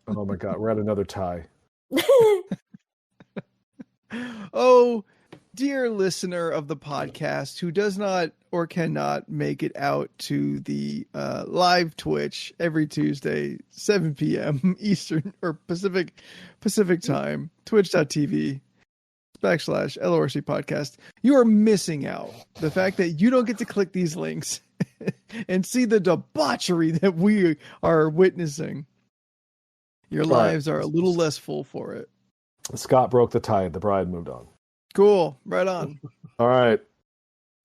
Oh my god, we're at another tie. Oh, dear listener of the podcast who does not or cannot make it out to the live Twitch every Tuesday, 7 p.m. Eastern or Pacific time, twitch.tv /LoRC podcast. You are missing out. The fact that you don't get to click these links and see the debauchery that we are witnessing. Your lives are a little less full for it. Scott broke the tie. The Bride moved on. Cool. Right on. All right.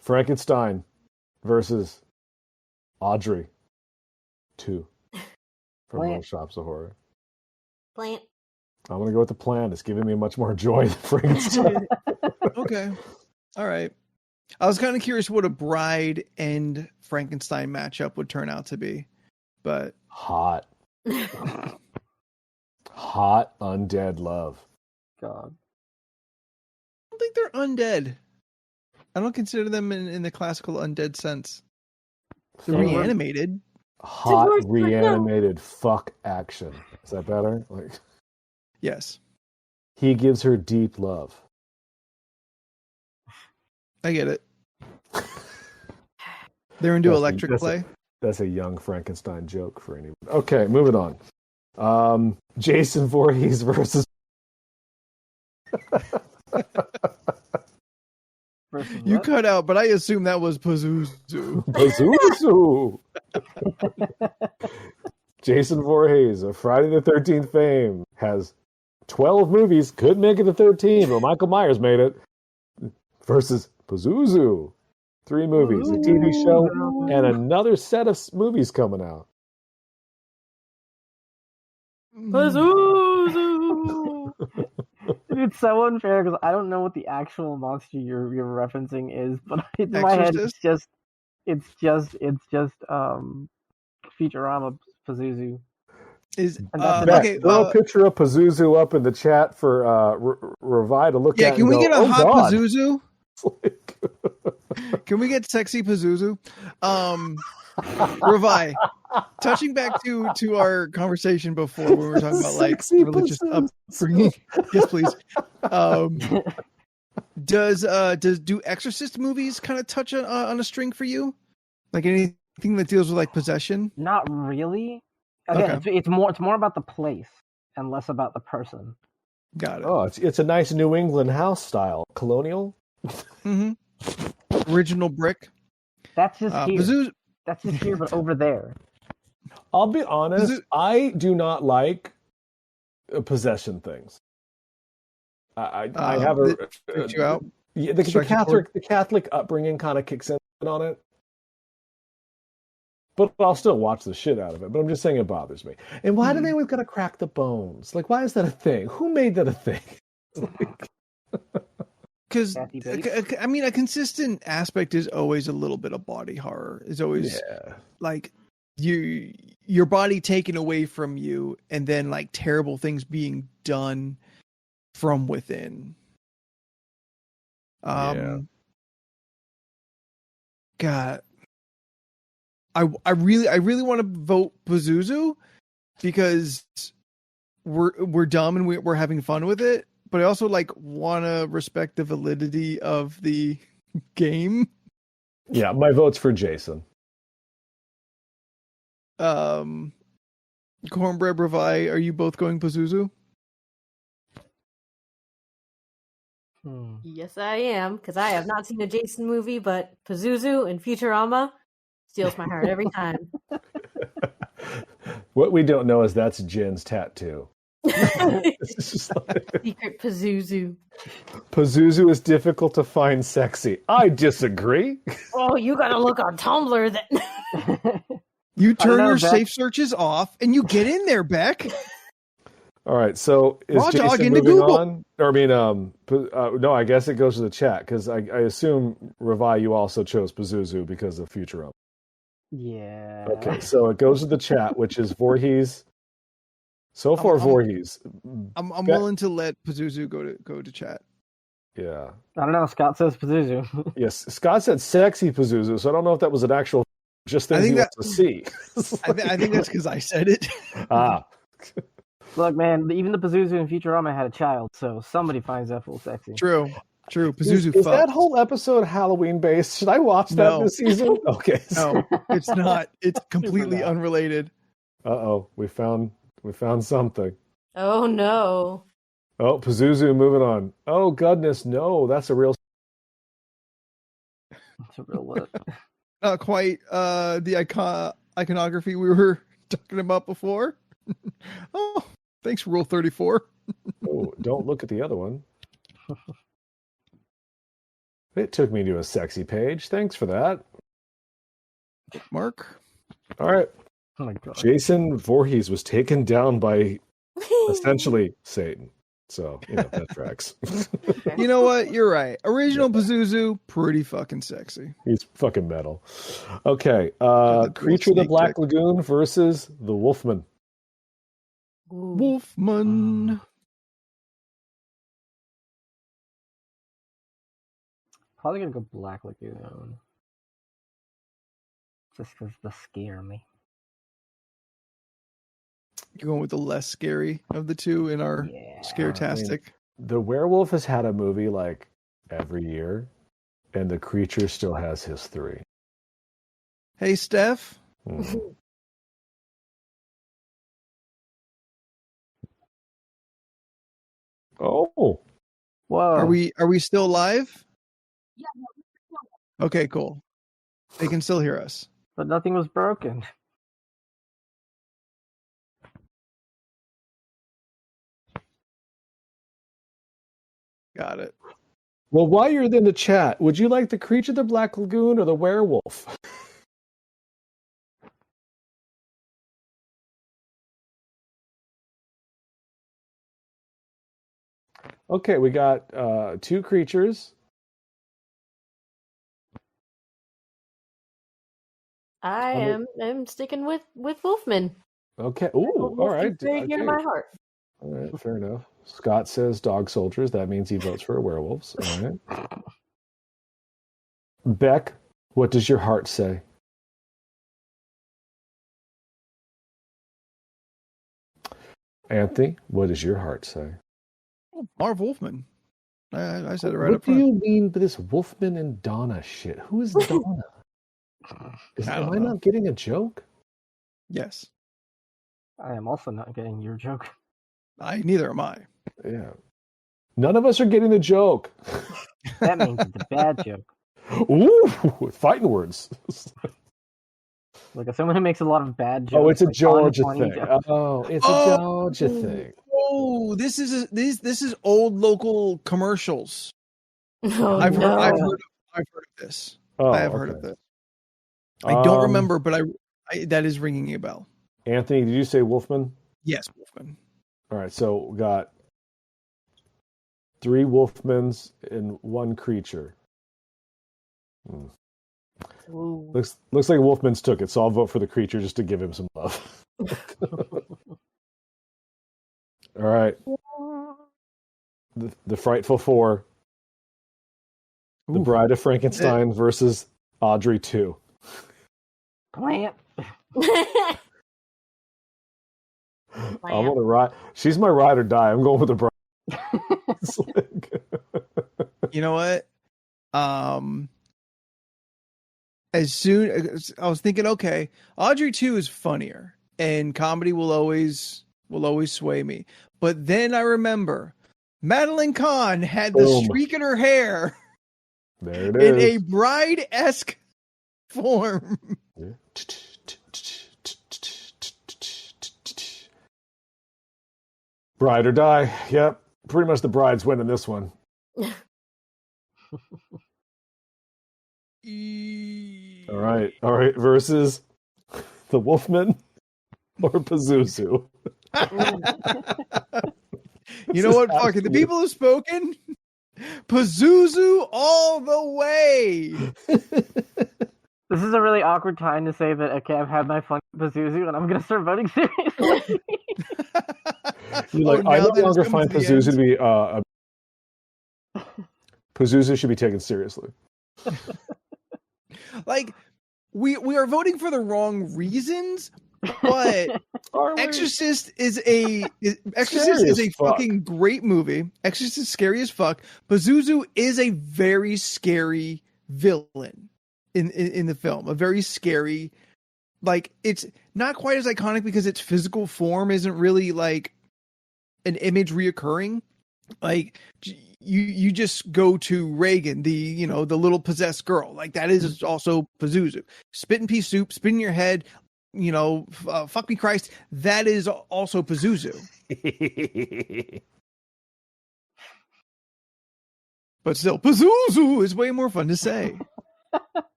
Frankenstein versus Audrey 2 from Little Shops of Horror. Plant. I'm going to go with the plan. It's giving me much more joy than Frankenstein. Okay. All right. I was kind of curious what a Bride and Frankenstein matchup would turn out to be, but hot undead love. God. I don't think they're undead. I don't consider them in the classical undead sense. They're reanimated. Hot reanimated fuck action. Is that better? Like, yes. He gives her deep love. I get it. They're into electric play. That's a young Frankenstein joke for anyone. Okay, moving on. Jason Voorhees versus you cut out, but I assume that was Pazuzu. Pazuzu. Jason Voorhees of Friday the 13th fame has 12 movies, could make it to 13, but Michael Myers made it. Versus Pazuzu. 3 movies, a TV show, and another set of movies coming out. Pazuzu! It's so unfair because I don't know what the actual monster you're referencing is, but in my head it's just Futurama Pazuzu. Okay, throw a picture of Pazuzu up in the chat for Revi to look at. Yeah, can we get a hot God. Pazuzu? Can we get sexy Pazuzu? Revi, touching back to our conversation before when we were talking about like religious upbringing. Yes, please. Do Exorcist movies kind of touch on a string for you? Like anything that deals with like possession? Not really. Again, okay. It's more about the place and less about the person. Got it. Oh, it's a nice New England house style, colonial. Mm-hmm. Original brick. That's just here. Pazuzu. That's just here, but over there. I'll be honest. I do not like possession things. I have a freaks you out. Yeah, the Catholic upbringing kind of kicks in on it. But I'll still watch the shit out of it. But I'm just saying it bothers me. And why do they always gotta crack the bones? Like, why is that a thing? Who made that a thing? Because I mean, a consistent aspect is always a little bit of body horror. Is always like your body taken away from you, and then like terrible things being done from within. God, I really want to vote Pazuzu because we're dumb and we're having fun with it, but I also like want to respect the validity of the game. Yeah, my vote's for Jason. Cornbread Revi, are you both going Pazuzu? Yes, I am, because I have not seen a Jason movie, but Pazuzu and Futurama steals my heart every time. What we don't know is that's Jen's tattoo. Secret Pazuzu. Pazuzu is difficult to find sexy. I disagree. Oh, you gotta look on Tumblr then. You turn your safe searches off and you get in there, Beck. All right, so is Raw dog Jason into moving Google. on? Or I mean, no, I guess it goes to the chat because I assume Revi, you also chose Pazuzu because of Futurama. Yeah. Okay, so it goes to the chat, which is Voorhees. So far, Voorhees. I'm willing to let Pazuzu go to chat. Yeah. I don't know. Scott says Pazuzu. Yes, Scott said sexy Pazuzu, so I don't know if that was an actual just thing he wants to see. I think that's because I said it. Look, man, even the Pazuzu in Futurama had a child, so somebody finds that fool sexy. True. Pazuzu is that whole episode Halloween based? Should I watch that this season? Okay. No, it's not. It's completely unrelated. Uh-oh, we found something. Oh no. Oh, Pazuzu moving on. Oh goodness, no, that's a real. It's a real what? Not quite the iconography we were talking about before. Oh, thanks, Rule 34. Oh, don't look at the other one. It took me to a sexy page. Thanks for that. Mark. All right. Oh my God. Jason Voorhees was taken down by essentially Satan. So, that tracks. You know what? You're right. Original Pazuzu, pretty fucking sexy. He's fucking metal. Okay. Creature of the Black Lagoon versus the Wolfman. Wolfman. Probably gonna go Black Lagoon. Just because the scare me. You're going with the less scary of the two in our Scare-tastic. I mean, the Werewolf has had a movie like every year, and the Creature still has his 3. Hey, Steph. Oh. Whoa. Are we still live? Yeah. Okay, cool. They can still hear us. But nothing was broken. Got it. Well, while you're in the chat, would you like the Creature of the Black Lagoon or the Werewolf? Okay, we got 2 creatures. I am sticking with Wolfman. Okay. Ooh, all right. Very dear to my heart. All right, fair enough. Scott says dog soldiers. That means he votes for werewolves. All right. Beck, what does your heart say? Anthony, what does your heart say? Oh, Marv Wolfman. I said it right up up front. What do you mean by this Wolfman and Donna shit? Who is Donna? Am I not getting a joke? Yes. I am also not getting your joke. Neither am I. Yeah. None of us are getting the joke. That means it's a bad joke. Ooh, fighting words. Like, as someone who makes a lot of bad jokes. Oh, it's a like, Georgia unfunny thing. jokes. Oh, it's a Georgia thing. Oh, this is old local commercials. Oh, I've no. heard of this. Oh, I have heard of okay. this. I don't remember, but I that is ringing a bell. Anthony, did you say Wolfman? Yes, Wolfman. All right, so we got 3 Wolfmans and 1 creature. Ooh. Looks like Wolfman's took it, so I'll vote for the creature just to give him some love. All right. The Frightful Four. The Bride of Frankenstein versus Audrey 2. Plant. I'm gonna ride. She's my ride or die. I'm going with the Bride. You know what? As soon as I was thinking, okay, Audrey 2 is funnier, and comedy will always sway me. But then I remember Madeline Kahn had the streak in her hair. There it is. In a bride-esque form. Bride or die. Yep. Pretty much the bride's winning this one. All right. Versus the Wolfman or Pazuzu. You know what? Fuck it. The people have spoken. Pazuzu all the way. This is a really awkward time to say that, okay, I've had my fun with Pazuzu, and I'm going to start voting seriously. Like, I no longer find Pazuzu to be... Pazuzu should be taken seriously. Like, we are voting for the wrong reasons, but Exorcist is a fucking great movie. Exorcist is scary as fuck. Pazuzu is a very scary villain in the film. A very scary, like, it's not quite as iconic because its physical form isn't really like an image reoccurring. Like, you just go to Reagan, the little possessed girl. Like, that is also Pazuzu. Spit and pea soup, spit in your head, fuck me Christ. That is also Pazuzu. But still, Pazuzu is way more fun to say.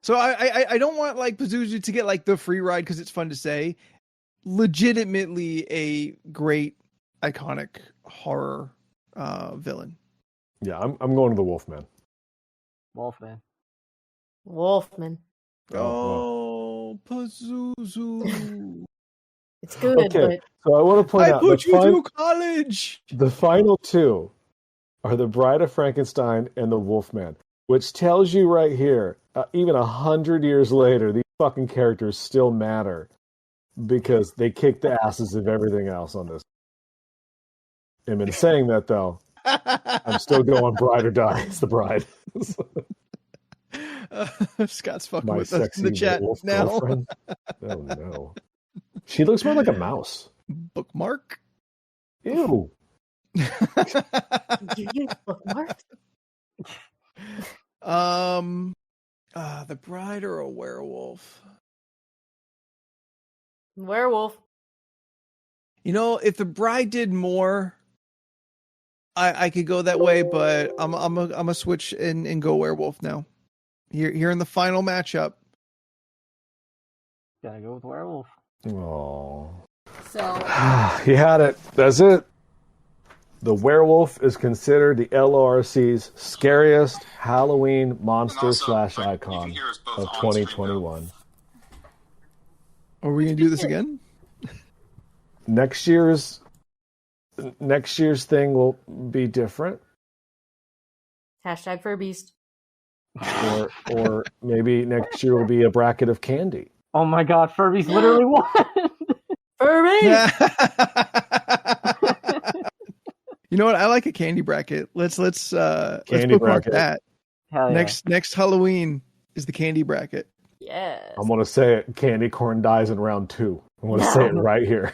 So I don't want like Pazuzu to get like the free ride because it's fun to say. Legitimately a great iconic horror villain. Yeah, I'm going to the Wolfman. Wolfman. Oh, Pazuzu. It's good, okay, but so I want to point out put you through college. The final 2 are the Bride of Frankenstein and the Wolfman, which tells you right here, even 100 years later, these fucking characters still matter because they kick the asses of everything else on this. And in saying that, though, I'm still going Bride or die. It's the Bride. Scott's fucking My with us in the chat now. Girlfriend? Oh no, she looks more like a mouse. Bookmark. Ew. you use bookmark? The Bride or a Werewolf? Werewolf. If the Bride did more, I could go that way, but I'm a switch and go Werewolf now. Here in the final matchup. Gotta go with Werewolf. Oh. So he had it. That's it. The Werewolf is considered the LoRC's scariest Halloween monster / icon of 2021. Are we gonna do this again? Next year's thing will be different. hashtag Furbeast. Or maybe next year will be a bracket of candy. Oh my god, Furby's literally won! Furbeast! You know what? I like a candy bracket. Let's Candy bookmark bracket. that. Hell yeah. Next Halloween is the candy bracket. Yes. I'm gonna say it. Candy corn dies in round 2. I'm gonna say it right here.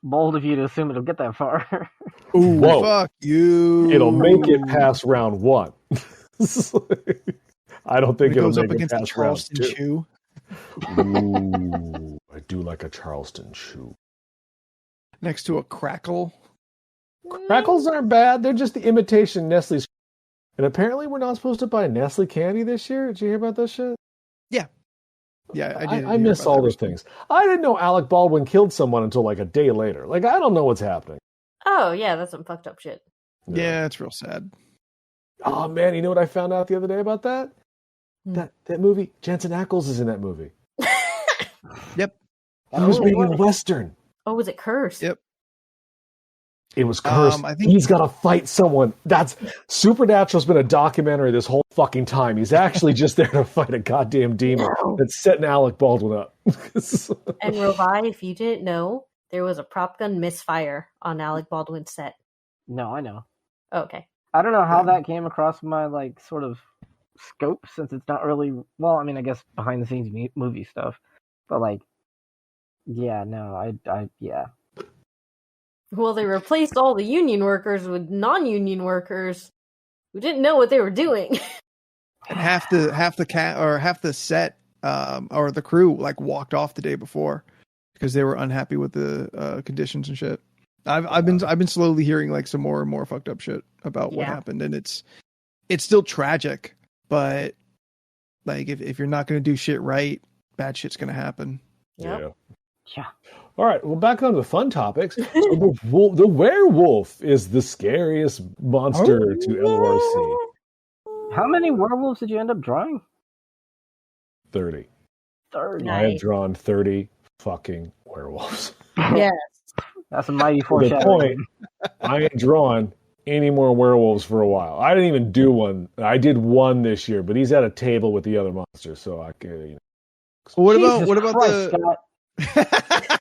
Bold of you to assume it'll get that far. Ooh, Whoa. fuck you. It'll make it past round 1. I don't think It it'll goes up make it against the past round Charleston 2. Chew. Ooh, I do like a Charleston chew. Next to a crackle. Crackles aren't bad. They're just the imitation Nestle's. And apparently we're not supposed to buy Nestle candy this year. Did you hear about this shit? Yeah, I did. I miss all those things. I didn't know Alec Baldwin killed someone until like a day later. Like, I don't know what's happening. Oh, yeah, that's some fucked up shit. Yeah, it's real sad. Oh, man, you know what I found out the other day about that? That movie, Jensen Ackles is in that movie. Yep. He was making a Western. Oh, was it cursed? Yep. It was cursed. I think he's got to fight someone. That's Supernatural's been a documentary this whole fucking time. He's actually just there to fight a goddamn demon that's setting Alec Baldwin up. And Rovi, if you didn't know, there was a prop gun misfire on Alec Baldwin's set. No, I know. Okay. I don't know how that came across my like sort of scope, since it's not really, well, I mean, I guess behind the scenes movie stuff, but like, yeah, no, yeah. Well, they replaced all the union workers with non-union workers who didn't know what they were doing. And half the set or the crew like walked off the day before because they were unhappy with the conditions and shit. I've been slowly hearing like some more and more fucked up shit about what happened, and it's still tragic, but like if you're not going to do shit right, bad shit's going to happen. Yep. Yeah. All right, well, back on to the fun topics. So the werewolf is the scariest monster to LoRC. How many werewolves did you end up drawing? 30. 30. I have drawn 30 fucking werewolves. Yes. That's a mighty To the foreshadowing. point, I ain't drawn any more werewolves for a while. I didn't even do one. I did one this year, but he's at a table with the other monsters, so I can. You know. Well, what Jesus about Christ, the? Scott.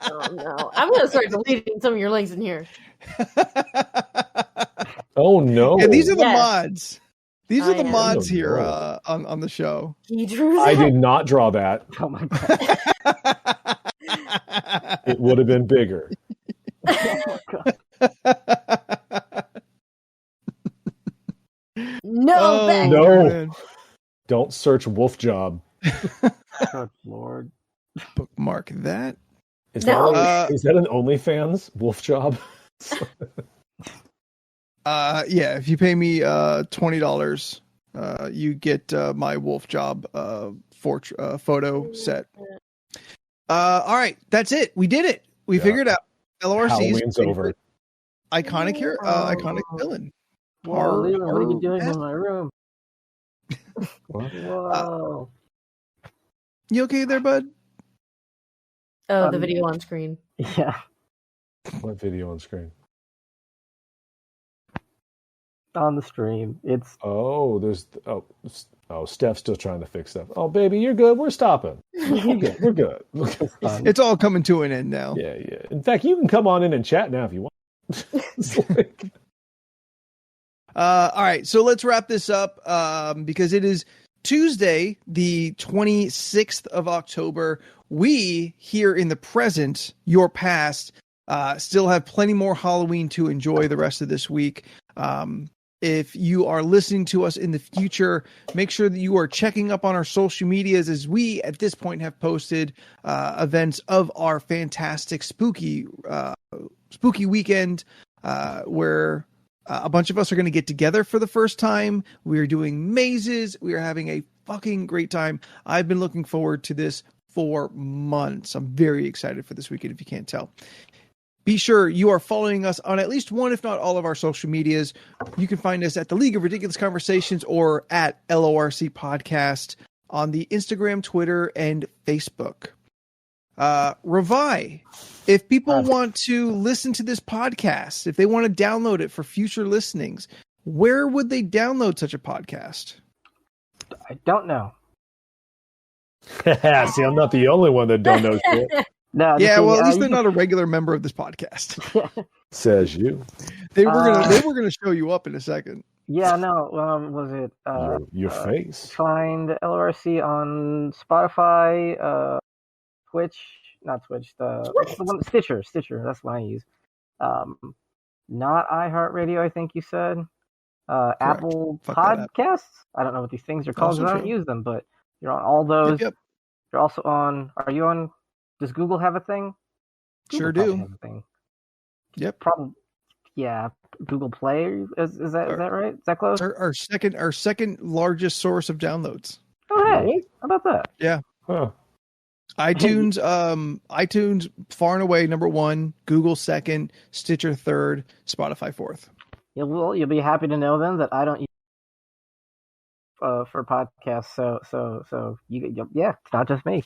Oh, no. I'm going to start deleting some of your links in here. Oh no! Yeah, these are the Yes. mods. These are I the know. mods Oh, here no. on the show. He drew that. I did not draw that. Oh my god. It would have been bigger. Oh my god. No, Oh, back. No. man. Don't search wolf job. Good lord. Bookmark that. Is, No. is that an OnlyFans wolf job? Yeah, if you pay me $20, you get my wolf job photo set. All right, that's it. We did it. We figured out LRC's Halloween's over. iconic here, iconic villain. Whoa, Leland, what are you doing Horror- in my room? What? Whoa. You okay there, bud? Oh, the video on screen. Yeah. What video on screen? On the stream. It's Oh, there's Steph's still trying to fix stuff. Oh, baby, you're good. We're stopping. We're good. We're good. It's all coming to an end now. Yeah. In fact, you can come on in and chat now if you want. It's like- All right, so let's wrap this up because it is Tuesday, the 26th of October. We here in the present, your past, still have plenty more Halloween to enjoy the rest of this week. If you are listening to us in the future, make sure that you are checking up on our social medias, as we at this point have posted events of our fantastic spooky weekend where a bunch of us are going to get together for the first time. We are doing mazes. We are having a fucking great time. I've been looking forward to this for months. I'm very excited for this weekend, if you can't tell. Be sure you are following us on at least one, if not all, of our social medias. You can find us at the League of Ridiculous Conversations or at LORC Podcast on the Instagram, Twitter, and Facebook. Revi, if people want to listen to this podcast, if they want to download it for future listenings, where would they download such a podcast? I don't know. See, I'm not the only one that don't know shit. No, Yeah, well, at least you they're not a regular member of this podcast. Says you. They were gonna show you up in a second. Yeah, no. Was it Your face. find LRC on Spotify, Twitch, not Twitch, what's the one? Stitcher. That's what I use. Not iHeartRadio, I think you said. Apple Fuck that app. Podcasts. I don't know what these things are called Also because I don't true. use them, but you're on all those. Yep. You're also on. Are you on? Does Google have a thing? Sure Google probably do. has a thing. Yep. Probably. Yeah. Google Play is that right? Is that close? Our second largest source of downloads. Oh hey, Really? how about that? Yeah. Huh. iTunes, iTunes far and away number 1, Google second, Stitcher third, Spotify fourth. You'll be happy to know then that I don't use for podcasts. So yeah, it's not just me.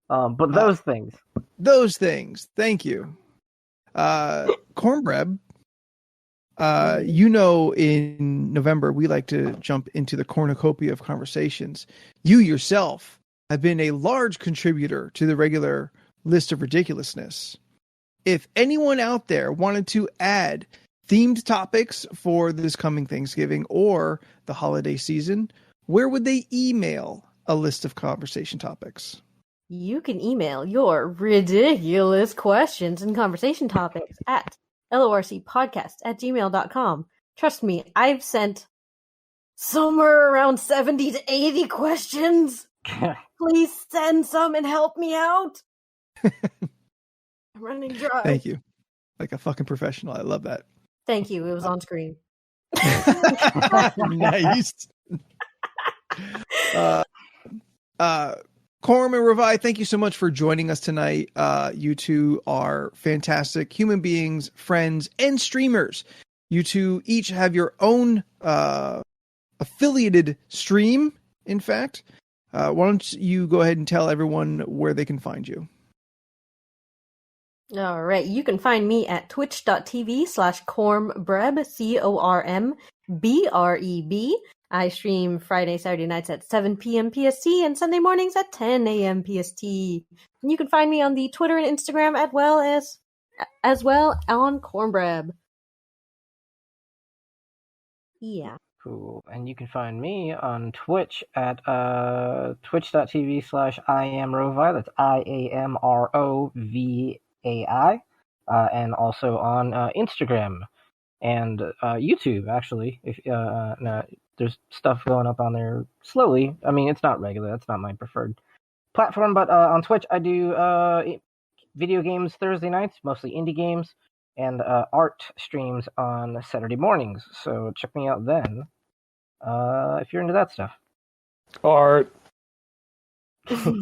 But those things. Those things. Thank you. Cornbread. In November, we like to jump into the cornucopia of conversations. You yourself have been a large contributor to the regular list of ridiculousness. If anyone out there wanted to add themed topics for this coming Thanksgiving or the holiday season, where would they email a list of conversation topics? You can email your ridiculous questions and conversation topics at LORCpodcast@gmail.com. Trust me, I've sent somewhere around 70 to 80 questions. Please send some and help me out. I'm running dry. Thank you. Like a fucking professional. I love that. Thank you. It was on screen. Nice. Corum and Revi, thank you so much for joining us tonight. You two are fantastic human beings, friends, and streamers. You two each have your own affiliated stream, in fact. Why don't you go ahead and tell everyone where they can find you? All right. You can find me at twitch.tv/cormbreb, CORMBREB. I stream Friday, Saturday nights at 7 p.m. PST and Sunday mornings at 10 a.m. PST. And you can find me on the Twitter and Instagram as well on Cornbreb. Yeah. Cool. And you can find me on Twitch at twitch.tv/IamRovai. That's IAMROVAI. And also on Instagram and YouTube, actually. If there's stuff going up on there slowly. I mean, it's not regular. That's not my preferred platform. But on Twitch, I do video games Thursday nights, mostly indie games, and art streams on Saturday mornings. So check me out then if you're into that stuff. Art.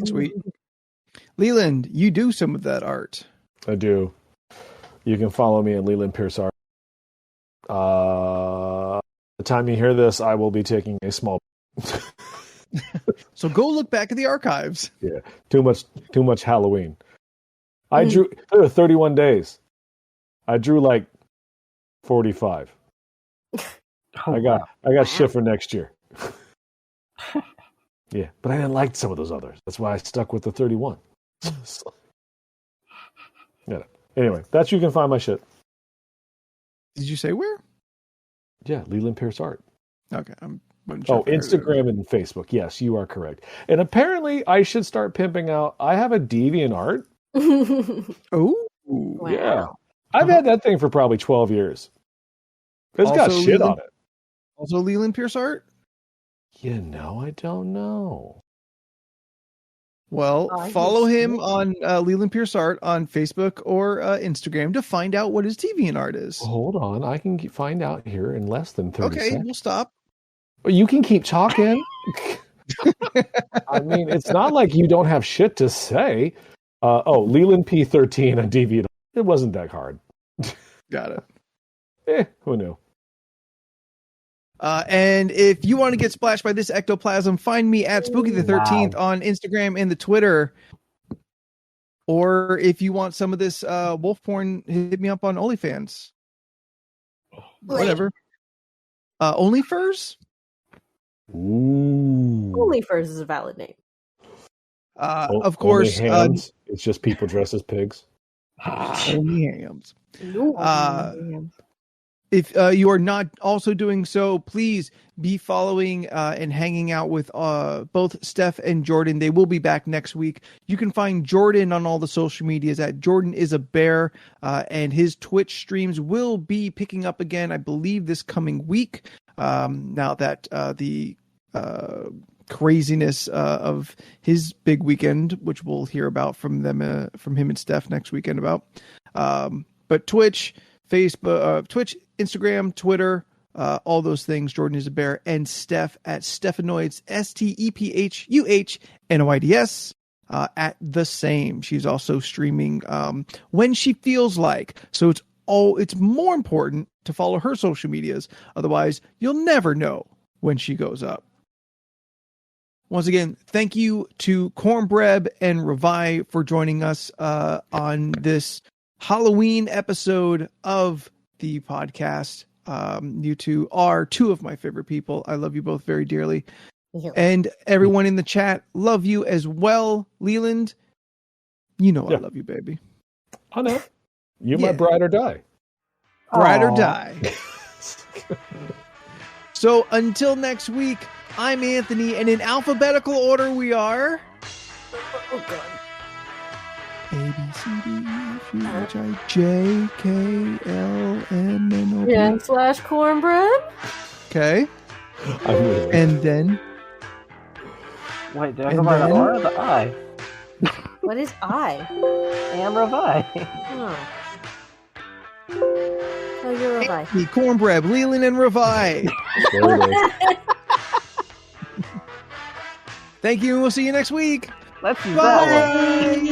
Sweet. Leland, you do some of that art. I do. You can follow me at Leland Pierce Art. The time you hear this, I will be taking a small. So go look back at the archives. Yeah, too much Halloween. I drew. There were 31 days. I drew like 45. I got shit for next year. Yeah, but I didn't like some of those others. That's why I stuck with the 31. Yeah. Anyway, that's you can find my shit. Did you say where? Yeah, Leland Pierce Art. Okay. Instagram and Facebook. Yes, you are correct. And apparently, I should start pimping out. I have a DeviantArt. Oh, Wow. Yeah. I've had that thing for probably 12 years. It's got shit on it. Also, Leland Pierce Art? I don't know. Well, follow him on Leland Pierce Art on Facebook or Instagram to find out what his DeviantArt is. Hold on. I can find out here in less than 30 seconds. Okay, we'll stop. Well, you can keep talking. I mean, it's not like you don't have shit to say. Leland P13 on DeviantArt. It wasn't that hard. Got it. Who knew? And if you want to get splashed by this ectoplasm, find me at Spooky the 13th on Instagram and the Twitter. Or if you want some of this wolf porn, hit me up on OnlyFans. Whatever. OnlyFurs? Ooh. OnlyFurs is a valid name. Of course. Hams. It's just people dressed as pigs. Only hams. No. If you are not also doing so, please be following and hanging out with both Steph and Jordan. They will be back next week. You can find Jordan on all the social medias at Jordan is a Bear, and his Twitch streams will be picking up again, I believe, this coming week. Now that the craziness of his big weekend, which we'll hear about from him and Steph next weekend about. But Twitch, Facebook, Twitch, Instagram, Twitter, all those things. Jordan is a bear, and Steph at Stephanoids, STEPHUHNOIDS, at the same. She's also streaming when she feels like. So it's more important to follow her social medias. Otherwise, you'll never know when she goes up. Once again, thank you to Cornbread and Revi for joining us on this Halloween episode of the podcast. You two are two of my favorite people. I love you both very dearly. And everyone in the chat, love you as well. Leland, I love you, baby. I know. You my bride or die. Bride or die. So until next week, I'm Anthony, and in alphabetical order we are... Oh, God. A, B, C, D, E, F, G, H, I, J, K, L, M, N, O, P. /cornbread. Okay. And then... Wait, did I go by the R or the I? What is I? Am Revi. Oh, you're Revi. The Cornbread, Leland, and Revi. Thank you, and we'll see you next week. Let's use Bye. that one.